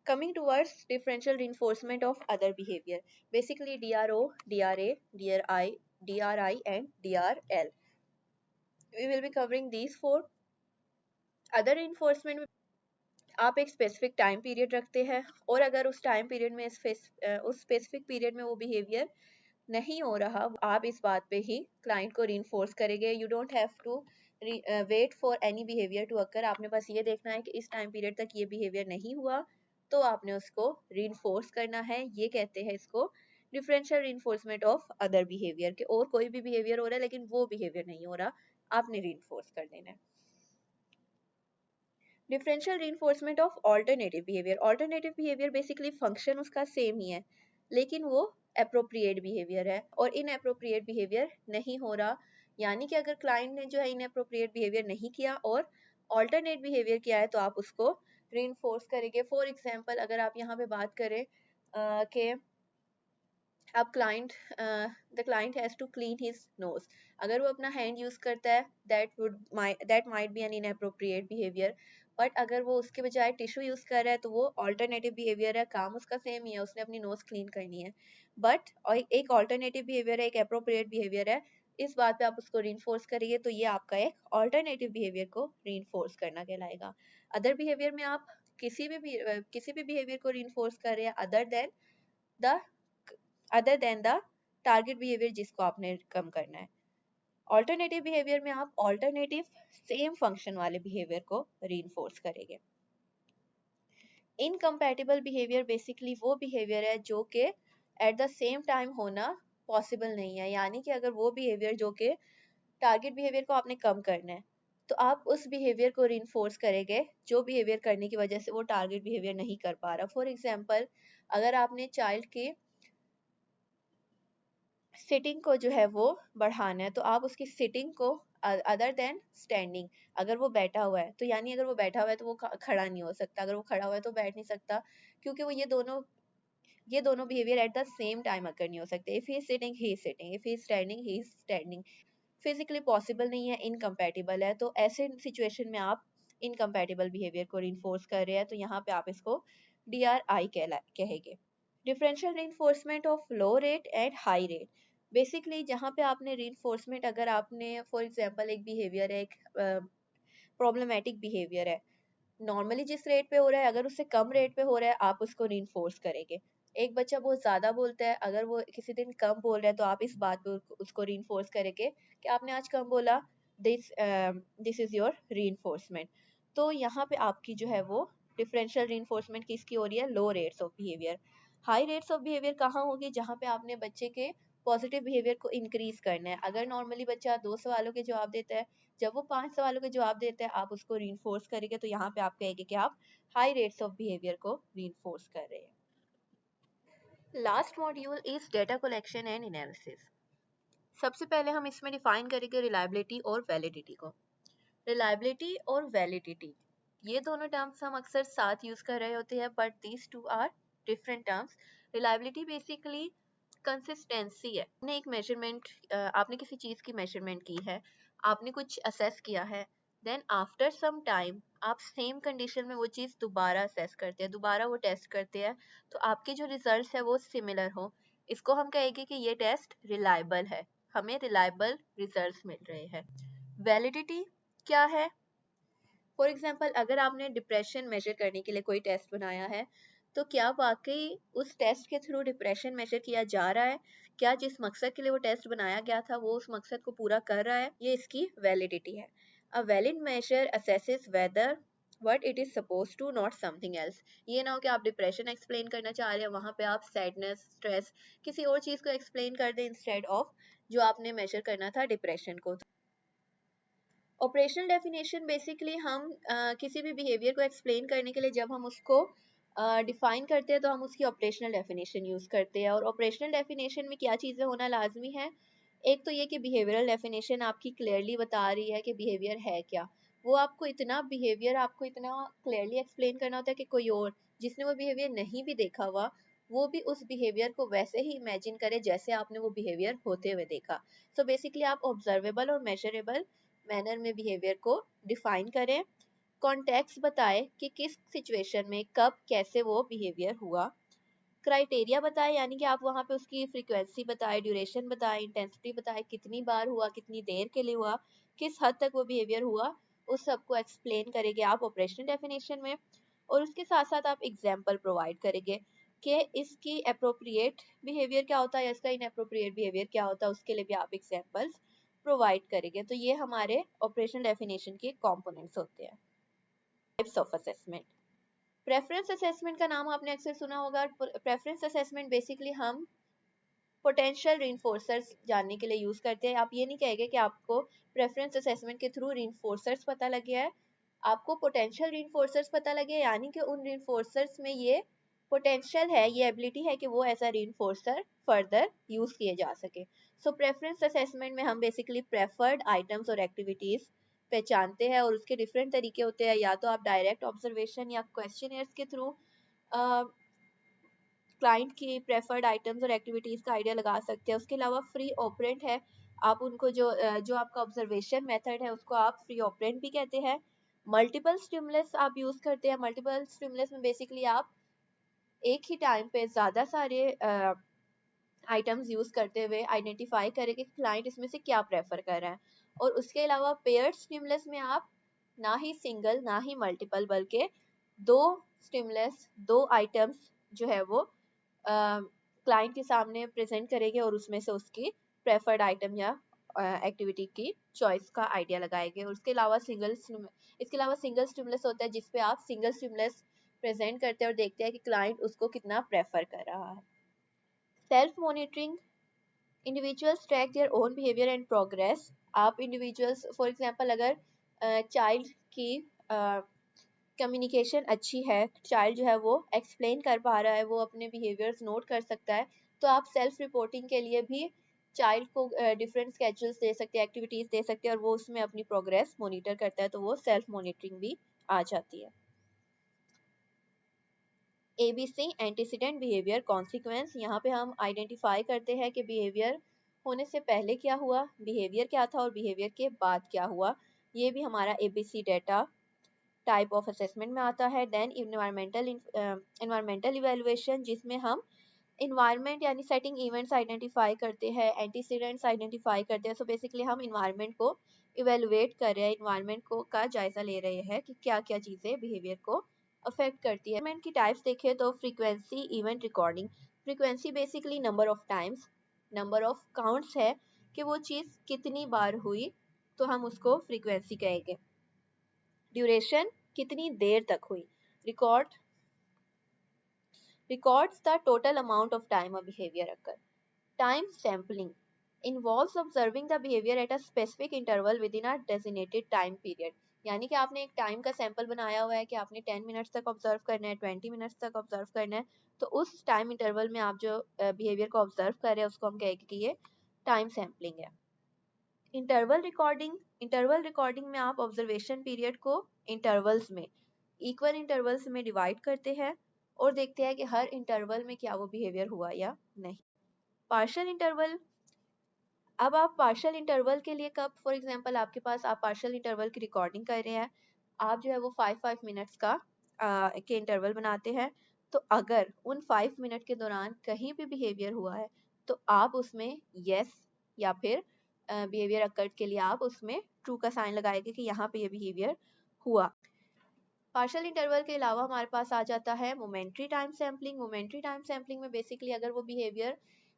Coming towards differential reinforcement of other behavior, basically DRO, DRA, DRI and DRL. We will be covering these four. Other reinforcement, आप एक स्पेसिफिक टाइम पीरियड रखते हैं और अगर उस टाइम पीरियड में उस स्पेसिफिक पीरियड में वो बिहेवियर नहीं हो रहा, आप इस बात पे ही क्लाइंट को रीइंफोर्स करेंगे। You don't have to wait for any behaviour to occur. आपने बस ये देखना है कि इस टाइम पीरियड तक ये बिहेवियर नहीं हुआ, तो आपने उसको रीइंफोर्स करना है। ये कहते हैं इसको differential reinforcement of other behaviour, के और कोई भी बिहेवियर हो रहा है लेकिन वो बिहेवियर नहीं हो रहा, आपने रीइंफोर्स कर देना है। Differential reinforcement of alternative behaviour. Alternative behaviour basically function उसका सेम ही है, लेकिन वो अप्रोप्रिएट बिहेवियर है और इनअप्रोप्रिएट बिहेवियर नहीं हो रहा। यानी कि अगर क्लाइंट ने जो है इनअप्रोप्रिएट बिहेवियर नहीं किया और ऑल्टरनेट बिहेवियर किया है, तो आप उसको रीइंफोर्स करेंगे। फॉर एग्जांपल, अगर आप यहाँ पे बात करें कि अब the client has to clean his nose, अगर वो अपना हैंड यूज करता है, that might be an inappropriate behaviour. But अगर वो उसके बजाय टिश्यू यूज कर रहा है, तो वो ऑल्टरनेटिव बिहेवियर है, काम उसका सेम ही है, उसने अपनी नोज क्लीन करनी है। बट एक ऑल्टरनेटिव बिहेवियर है, एक अप्रोप्रिएट बिहेवियर है, इस बात पे आप उसको रीइंफोर्स करिए, तो ये आपका एक ऑल्टरनेटिव बिहेवियर को रीइंफोर्स करना कहलाएगा। अदर बिहेवियर में आप किसी भी बिहेवियर को रीइंफोर्स कर रहे हैं the other than the target behaviour जिसको आपने कम करना है। ऑल्टरनेटिव बिहेवियर में आप ऑल्टरनेटिव सेम फंक्शन वाले बिहेवियर को रीइंफोर्स करेंगे। इनकम्पैटिबल बिहेवियर बेसिकली वो बिहेवियर है जो कि एट द सेम टाइम होना पॉसिबल नहीं है। यानी कि अगर वो बिहेवियर जो कि टारगेट बिहेवियर को आपने कम करना है, तो आप उस बिहेवियर को रीइंफोर्स करेंगे जो बिहेवियर करने की वजह से वो टारगेट बिहेवियर नहीं कर पा रहा। फॉर एग्जाम्पल, अगर आपने चाइल्ड के सिटिंग को जो है वो बढ़ाना है, तो आप उसकी सिटिंग को अदर देन स्टैंडिंग, अगर वो बैठा हुआ है तो यानी अगर वो बैठा हुआ है तो वो खड़ा नहीं हो सकता, अगर वो खड़ा हुआ है तो बैठ नहीं सकता, क्योंकि वो ये दोनों behaviour at the same time occur नहीं हो सकते। If he is sitting he is sitting, if he is standing he is standing, physically possible नहीं है, इनकम्पैटिबल है। तो ऐसे सिचुएशन में आप इनकम्पैटिबल बिहेवियर को रिइंफोर्स कर रहे हैं, तो यहाँ पे आप इसको DRI कहेंगे। Differential reinforcement of low rate and high rate. Basically जहाँ पे आपने रीइंफोर्समेंट, अगर आपने फॉर एग्जांपल एक बिहेवियर है, एक प्रॉब्लमेटिक बिहेवियर है, नॉर्मली जिस रेट पे हो रहा है, अगर उससे कम रेट पे हो रहा है, आप उसको रीइंफोर्स करेंगे। एक बच्चा बहुत ज़्यादा बोलता है, अगर वो किसी दिन कम बोल रहा है, तो आप इस बात पे उसको रीइंफोर्स करेंगे कि आपने आज कम बोला, दिस इज़ योर रीइंफोर्समेंट। तो यहाँ पे आपकी जो है वो डिफरेंशियल रीइंफोर्समेंट किसकी हो रही है? Low rates of behaviour. High rates of behaviour कहाँ होगी? जहाँ पे आपने बच्चे के पॉजिटिव बिहेवियर को इंक्रीज करना है। अगर नॉर्मली बच्चा 2 सवालों के जवाब देता है, जब वो 5 सवालों के जवाब देते हैं, आप उसको रीइंफोर्स करेंगे, तो यहाँ पे आप कहेंगे कि आप हाई रेट्स ऑफ बिहेवियर को रीइंफोर्स कर रहे हैं। Last module is data collection and analysis. सबसे पहले हम इसमें डिफाइन करेंगे रिलायबिलिटी और वैलिडिटी को। रिलायबिलिटी और वैलिडिटी, ये दोनों टर्म्स हम अक्सर साथ यूज कर रहे होते हैं, but these two are different terms. Reliability basically consistency है। आपने एक मेजरमेंट, आपने किसी चीज की मेजरमेंट की है, आपने कुछ असेस किया है, देन आफ्टर सम टाइम आप सेम कंडीशन में वो चीज दोबारा असेस करते हैं, दोबारा वो टेस्ट करते हैं, तो आपके जो रिजल्ट्स है वो सिमिलर हो, इसको हम कहेंगे कि ये टेस्ट रिलायबल है, हमें रिलायबल रिजल्ट्स मिल रहे हैं। वैलिडिटी क्या है? फॉर एग्जाम्पल, अगर आपने डिप्रेशन मेजर करने के लिए कोई टेस्ट बनाया है, तो क्या वाकई उस टेस्ट के थ्रू डिप्रेशन मेजर किया जा रहा है? क्या जिस मकसद के लिए वो टेस्ट बनाया गया था वो उस मकसद को पूरा कर रहा है? ये इसकी वैलिडिटी है। A valid measure assesses whether what it is supposed to, not something else। ये ना हो कि आप डिप्रेशन एक्सप्लेन करना चाह रहे हैं, वहां पे आप सैडनेस, स्ट्रेस, किसी और चीज को एक्सप्लेन कर दें इंस्टेड ऑफ जो आपने मेजर करना था, डिप्रेशन को। ऑपरेशनल डेफिनेशन बेसिकली हम किसी भी बिहेवियर को एक्सप्लेन करने के लिए जब हम उसको डिफाइन करते हैं, तो हम उसकी ऑपरेशनल डेफिनेशन यूज करते हैं। और ऑपरेशनल डेफिनेशन में क्या चीज़ें होना लाजमी है? एक तो ये कि बिहेवियरल डेफिनेशन आपकी क्लियरली बता रही है कि बिहेवियर है क्या। वो आपको इतना क्लियरली एक्सप्लेन करना होता है कि कोई और जिसने वो बिहेवियर नहीं भी देखा हुआ, वो भी उस बिहेवियर को वैसे ही इमेजिन करे जैसे आपने वो बिहेवियर होते हुए देखा। सो बेसिकली आप ऑब्जर्वेबल और मेजरेबल मैनर में बिहेवियर को डिफाइन करें। कॉन्टेक्स्ट बताए कि किस सिचुएशन में कब कैसे वो बिहेवियर हुआ। क्राइटेरिया बताए, यानी कि आप वहाँ पे उसकी फ्रीक्वेंसी बताए, ड्यूरेशन बताए, इंटेंसिटी बताए, कितनी बार हुआ, कितनी देर के लिए हुआ, किस हद तक वो बिहेवियर हुआ, उस सबको एक्सप्लेन करेंगे आप ऑपरेशनल डेफिनेशन में। और उसके साथ साथ आप एग्जाम्पल प्रोवाइड करेंगे। कि इसकी अप्रोप्रिएट बिहेवियर क्या होता है या इसका इनअप्रोप्रिएट बिहेवियर क्या होता है, उसके लिए भी आप एग्जांपल्स प्रोवाइड करेंगे। तो ये हमारे ऑपरेशनल डेफिनेशन के कंपोनेंट्स होते हैं। Types of assessment. Preference assessment का नाम आपने अक्सर सुना होगा। प्रेफरेंस असेसमेंट बेसिकली हम पोटेंशियल रिइंफोर्सर्स जानने के लिए यूज करते हैं। आप ये नहीं कहेंगे कि आपको प्रेफरेंस असेसमेंट के थ्रू रिइंफोर्सर्स पता लग गया है, आपको पोटेंशियल रिइंफोर्सर्स पता लगे, यानी कि उन रिइंफोर्सर्स में ये पोटेंशियल है, ये एबिलिटी है कि वो एज अ रिइंफोर्सर फर्दर यूज किए जा सके। सो प्रेफरेंस असेसमेंट में हम बेसिकली प्रेफर्ड आइटम्स और एक्टिविटीज पहचानते हैं, और उसके डिफरेंट तरीके होते हैं। या तो आप डायरेक्ट ऑब्जर्वेशन या क्वेश्चनियर्स के थ्रू क्लाइंट की प्रेफर्ड आइटम्स और एक्टिविटीज का आइडिया लगा सकते हैं। उसके अलावा फ्री ऑपरेंट है, आप उनको जो आपका ऑब्जर्वेशन मेथड है उसको आप फ्री ऑपरेंट भी कहते हैं। मल्टीपल स्टिमुलस आप यूज करते हैं। मल्टीपल स्टिमुलस में बेसिकली आप एक ही टाइम पे ज्यादा सारे आइटम्स यूज करते हुए आइडेंटिफाई करें कि क्लाइंट इसमें से क्या प्रेफर कर रहा है। और उसके अलावा पेयर्ड स्टिमुलस में आप ना ही सिंगल ना ही मल्टीपल बल्कि दो स्टिमुलस, दो आइटम्स जो है वो क्लाइंट के सामने प्रेजेंट करेंगे और उसमें से उसकी प्रेफर्ड आइटम या एक्टिविटी की चॉइस का आइडिया लगाएंगे। और इसके अलावा सिंगल स्टिमुलस होता है जिसपे आप सिंगल स्टिमुलस प्रेजेंट करते हैं और देखते हैं कि क्लाइंट उसको कितना प्रेफर कर रहा है। Self monitoring, individuals track their own behaviour and progress. आप इंडिविजुअल्स फॉर एग्जांपल अगर चाइल्ड की कम्युनिकेशन अच्छी है, चाइल्ड जो है वो एक्सप्लेन कर पा रहा है, वो अपने बिहेवियर्स नोट कर सकता है, तो आप सेल्फ रिपोर्टिंग के लिए भी चाइल्ड को डिफरेंट स्केड्यूल्स दे सकते हैं, एक्टिविटीज दे सकते हैं, और वो उसमें अपनी प्रोग्रेस मॉनिटर करता है, तो वो सेल्फ मॉनिटरिंग भी आ जाती है। ABC एंटीसीडेंट बिहेवियर कॉन्सिक्वेंस, यहाँ पे हम आइडेंटिफाई करते हैं कि बिहेवियर होने से पहले क्या हुआ, बिहेवियर क्या था और बिहेवियर के बाद क्या हुआ। ये भी हमारा ABC data type of assessment में आता है। देन इन्वायरमेंटल इवेलुएशन, जिसमें हम इन्वायरमेंट यानी सेटिंग इवेंट्स आइडेंटिफाई करते हैं, एंटीसीडेंट्स आइडेंटिफाई करते हैं। सो बेसिकली हम इन्वायरमेंट को इवेलुएट कर रहे हैं, इन्वायरमेंट को का जायजा ले रहे हैं कि क्या क्या चीज़ें बिहेवियर को अफेक्ट करती है। इवेंट की टाइप्स देखें तो frequency, event recording. Frequency basically number of times, number of counts है कि वो चीज़ कितनी बार हुई, तो हम उसको फ्रीक्वेंसी कहेंगे। ड्यूरेशन, कितनी देर तक हुई। Record, records the total amount of time a behavior occur. Time sampling involves observing the behavior at a specific interval within a designated time period. यानी कि आपने एक टाइम का सैंपल बनाया हुआ है कि आपने 10 मिनट्स तक ऑब्जर्व करना है, 20 मिनट्स तक ऑब्जर्व करना है, तो उस टाइम इंटरवल में आप जो बिहेवियर को ऑब्जर्व कर रहे हैं उसको हम कहेंगे कि ये टाइम सैम्पलिंग है। इंटरवल रिकॉर्डिंग में आप ऑब्जर्वेशन पीरियड को इंटरवल्स में, इक्वल इंटरवल्स में डिवाइड करते हैं और देखते हैं कि हर इंटरवल में क्या वो बिहेवियर हुआ या नहीं। पार्शियल इंटरवल, अब आप पार्शियल इंटरवल के लिए कब, फॉर एग्जांपल आपके पास आप पार्शियल इंटरवल की रिकॉर्डिंग कर रहे हैं, आप जो है वो 5 मिनट्स का के इंटरवल बनाते हैं, तो अगर उन 5 मिनट के दौरान कहीं भी बिहेवियर हुआ है तो आप उसमें यस या फिर बिहेवियर अकर्ड के लिए आप उसमें ट्रू का साइन लगाएंगे कि यहाँ पे ये बिहेवियर हुआ। पार्शियल इंटरवल के अलावा हमारे पास आ जाता है momentary time sampling. Momentary time sampling में बेसिकली अगर वो बिहेवियर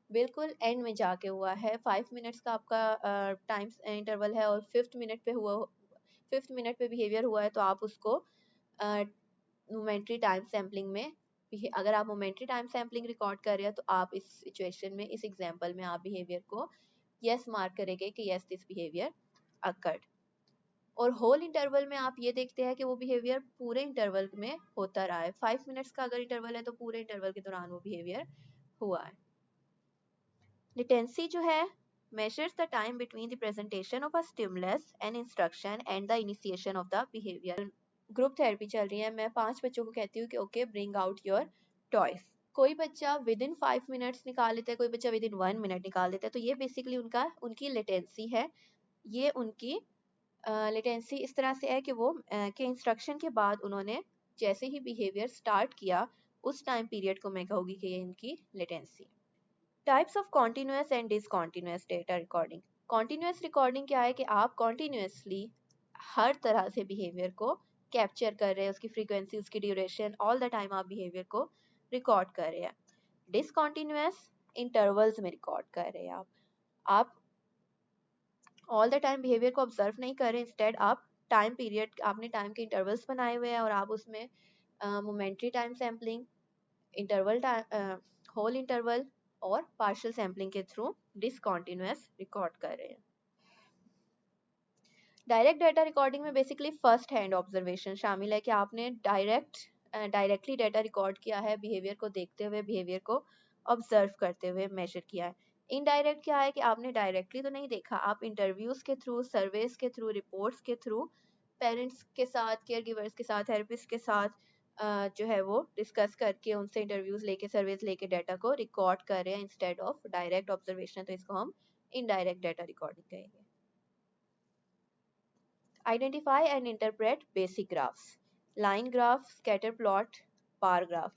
बिल्कुल एंड में जाके हुआ है, 5 मिनट्स का आपका टाइम इंटरवल है और 5th मिनट पे बिहेवियर हुआ है, तो आप उसको मोमेंट्री टाइम सैम्पलिंग में, अगर आप मोमेंट्री टाइम सैम्पलिंग रिकॉर्ड कर रहे हैं तो आप इस सिचुएशन में, इस एग्जाम्पल में आप बिहेवियर को यस मार्क करेंगे कि यस दिस बिहेवियर अकर्ड। और होल इंटरवल में आप ये देखते हैं कि वो बिहेवियर पूरे इंटरवल में होता रहा है। 5 मिनट्स का अगर इंटरवल है तो पूरे इंटरवल के दौरान वो बिहेवियर हुआ है। लेटेंसी जो है measures the time between the presentation of a stimulus and instruction and the initiation of the behavior. Group therapy चल रही है, मैं 5 बच्चों को कहती हूँ कि okay bring out your toys. कोई बच्चा विद इन 5 मिनट्स निकाल लेता है, कोई बच्चा विद इन 1 मिनट निकाल देता है, तो ये बेसिकली उनकी लेटेंसी है। ये उनकी लेटेंसी इस तरह से है कि वो के इंस्ट्रक्शन के बाद उन्होंने जैसे ही बिहेवियर स्टार्ट किया उस टाइम पीरियड को मैं कहूँगी कि ये इनकी latency. Types of continuous and discontinuous data recording. Continuous recording क्या है कि आप कॉन्टिन्यूसली हर तरह से बिहेवियर को कैप्चर कर रहे हैं, उसकी फ्रीक्वेंसी, उसकी ड्यूरेशन, ऑल द टाइम आप बिहेवियर को रिकॉर्ड कर रहे हैं। डिसकॉन्टिन्यूअस इंटरवल्स में रिकॉर्ड कर रहे हैं आप ऑल द टाइम बिहेवियर को ऑब्जर्व नहीं कर रहे, इंस्टेड आप टाइम पीरियड, आपने टाइम के इंटरवल्स बनाए हुए हैं और आप उसमें momentary time sampling, interval whole interval और पार्शियल सैम्पलिंग के थ्रू डिसकॉन्टिन्यूअस रिकॉर्ड कर रहे हैं। डायरेक्ट डाटा रिकॉर्डिंग में बेसिकली फर्स्ट हैंड ऑब्जर्वेशन शामिल है कि आपने डायरेक्टली डाटा रिकॉर्ड किया है, बिहेवियर को देखते हुए, बिहेवियर को ऑब्जर्व करते हुए मेजर किया है। इनडायरेक्ट क्या है कि आपने डायरेक्टली तो नहीं देखा, आप इंटरव्यूज के थ्रू, सर्वेस के थ्रू, रिपोर्ट्स के थ्रू, पेरेंट्स के साथ, केयर गिवर्स के साथ, थेरेपिस्ट के साथ जो है वो डिस्कस करके उनसे इंटरव्यूज लेके, सर्वेस लेके डाटा को रिकॉर्ड कर रहे हैं इंस्टेड ऑफ डायरेक्ट ऑब्जर्वेशन, तो इसको हम इनडायरेक्ट डाटा रिकॉर्डिंग कहेंगे। Identify and interpret basic graphs. Line graph, scatter plot, bar graph.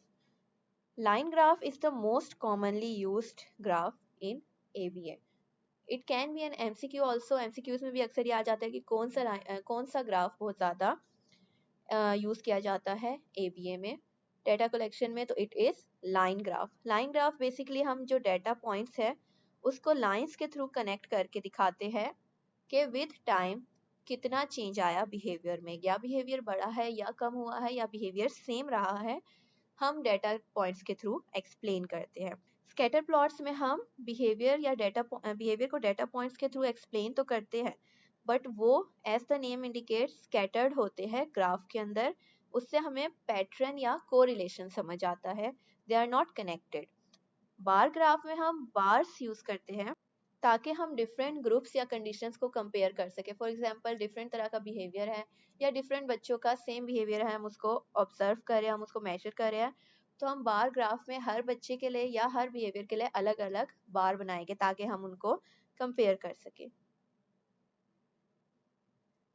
Line graph is the most commonly used graph in ABA. It can be an MCQ also. MCQs में भी अक्सर ये आ जाता है कि कौन सा ग्राफ बहुत ज़्यादा यूज़ किया जाता है ABA में, डेटा कलेक्शन में, तो it is line graph. Line graph basically हम जो डेटा पॉइंट्स है उसको लाइंस के थ्रू कनेक्ट करके दिखाते हैं कि विद टाइम कितना चेंज आया बिहेवियर में, या बिहेवियर बढ़ा है या कम हुआ है या बिहेवियर सेम रहा है, हम डेटा पॉइंट्स के थ्रू एक्सप्लेन करते हैं। स्कैटर प्लॉट्स में हम बिहेवियर को डेटा पॉइंट्स के थ्रू एक्सप्लेन तो करते हैं, बट वो as the name indicate scattered होते हैं ग्राफ के अंदर, उससे हमें पैटर्न या कोरिलेशन समझ आता है, they are not connected. Bar graph में हम बार्स यूज करते हैं ताकि हम डिफरेंट ग्रुप्स या कंडीशंस को कंपेयर कर सके। फॉर एग्जांपल डिफरेंट तरह का बिहेवियर है या डिफरेंट बच्चों का सेम बिहेवियर है, हम उसको ऑब्जर्व कर रहे हैं, हम उसको मेजर कर रहे हैं, तो हम बार ग्राफ में हर बच्चे के लिए या हर बिहेवियर के लिए अलग अलग बार बनाएंगे ताकि हम उनको कंपेयर कर सके।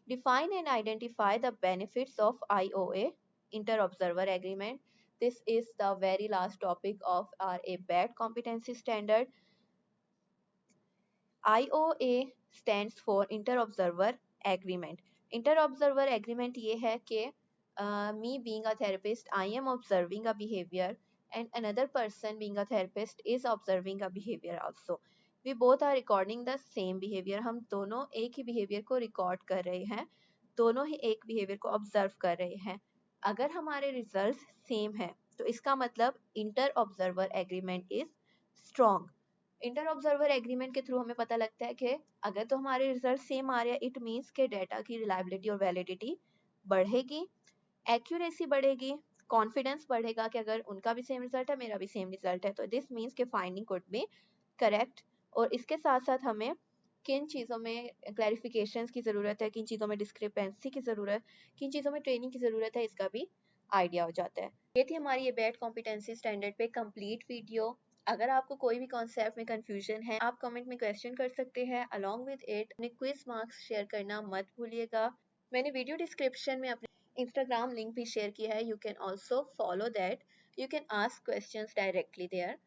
Define and identify the benefits of IOA, Inter-Observer Agreement. This is the very last topic of our ABAT competency standard. IOA stands for Inter-Observer Agreement. Inter-Observer Agreement ये है कि me being a therapist, I am observing a behavior and another person being a therapist is observing a behavior also. We both are recording the same behavior. हम दोनों एक ही behavior को record कर रहे हैं, दोनों ही एक behavior को observe कर रहे हैं। अगर हमारे results same हैं, तो इसका मतलब Inter-Observer Agreement is strong. Inter observer agreement के थ्रू हमें पता लगता है कि अगर तो हमारे रिजल्ट सेम आ रहे हैं, इट मीन्स के डाटा की रिलायबिलिटी और वैलिडिटी बढ़ेगी, एक्यूरेसी बढ़ेगी, कॉन्फिडेंस बढ़ेगा कि अगर उनका भी सेम रिजल्ट है, मेरा भी सेम रिजल्ट है, तो दिस मीन्स के फाइंडिंग कुड बी करेक्ट। और इसके साथ साथ हमें किन चीज़ों में क्लैरिफिकेशन की ज़रूरत है, किन चीज़ों में डिस्क्रिपेंसी की ज़रूरत, किन चीज़ों में ट्रेनिंग की ज़रूरत है, इसका भी आइडिया हो जाता है। ये थी हमारी ये बैट कॉम्पिटेंसी स्टैंडर्ड पे कंप्लीट वीडियो। अगर आपको कोई भी कॉन्सेप्ट में कंफ्यूजन है, आप कमेंट में क्वेश्चन कर सकते हैं। अलॉन्ग विद इट अपने क्विज मार्क्स शेयर करना मत भूलिएगा। मैंने वीडियो डिस्क्रिप्शन में अपने इंस्टाग्राम लिंक भी शेयर किया है, you can also follow that, you can ask questions directly there.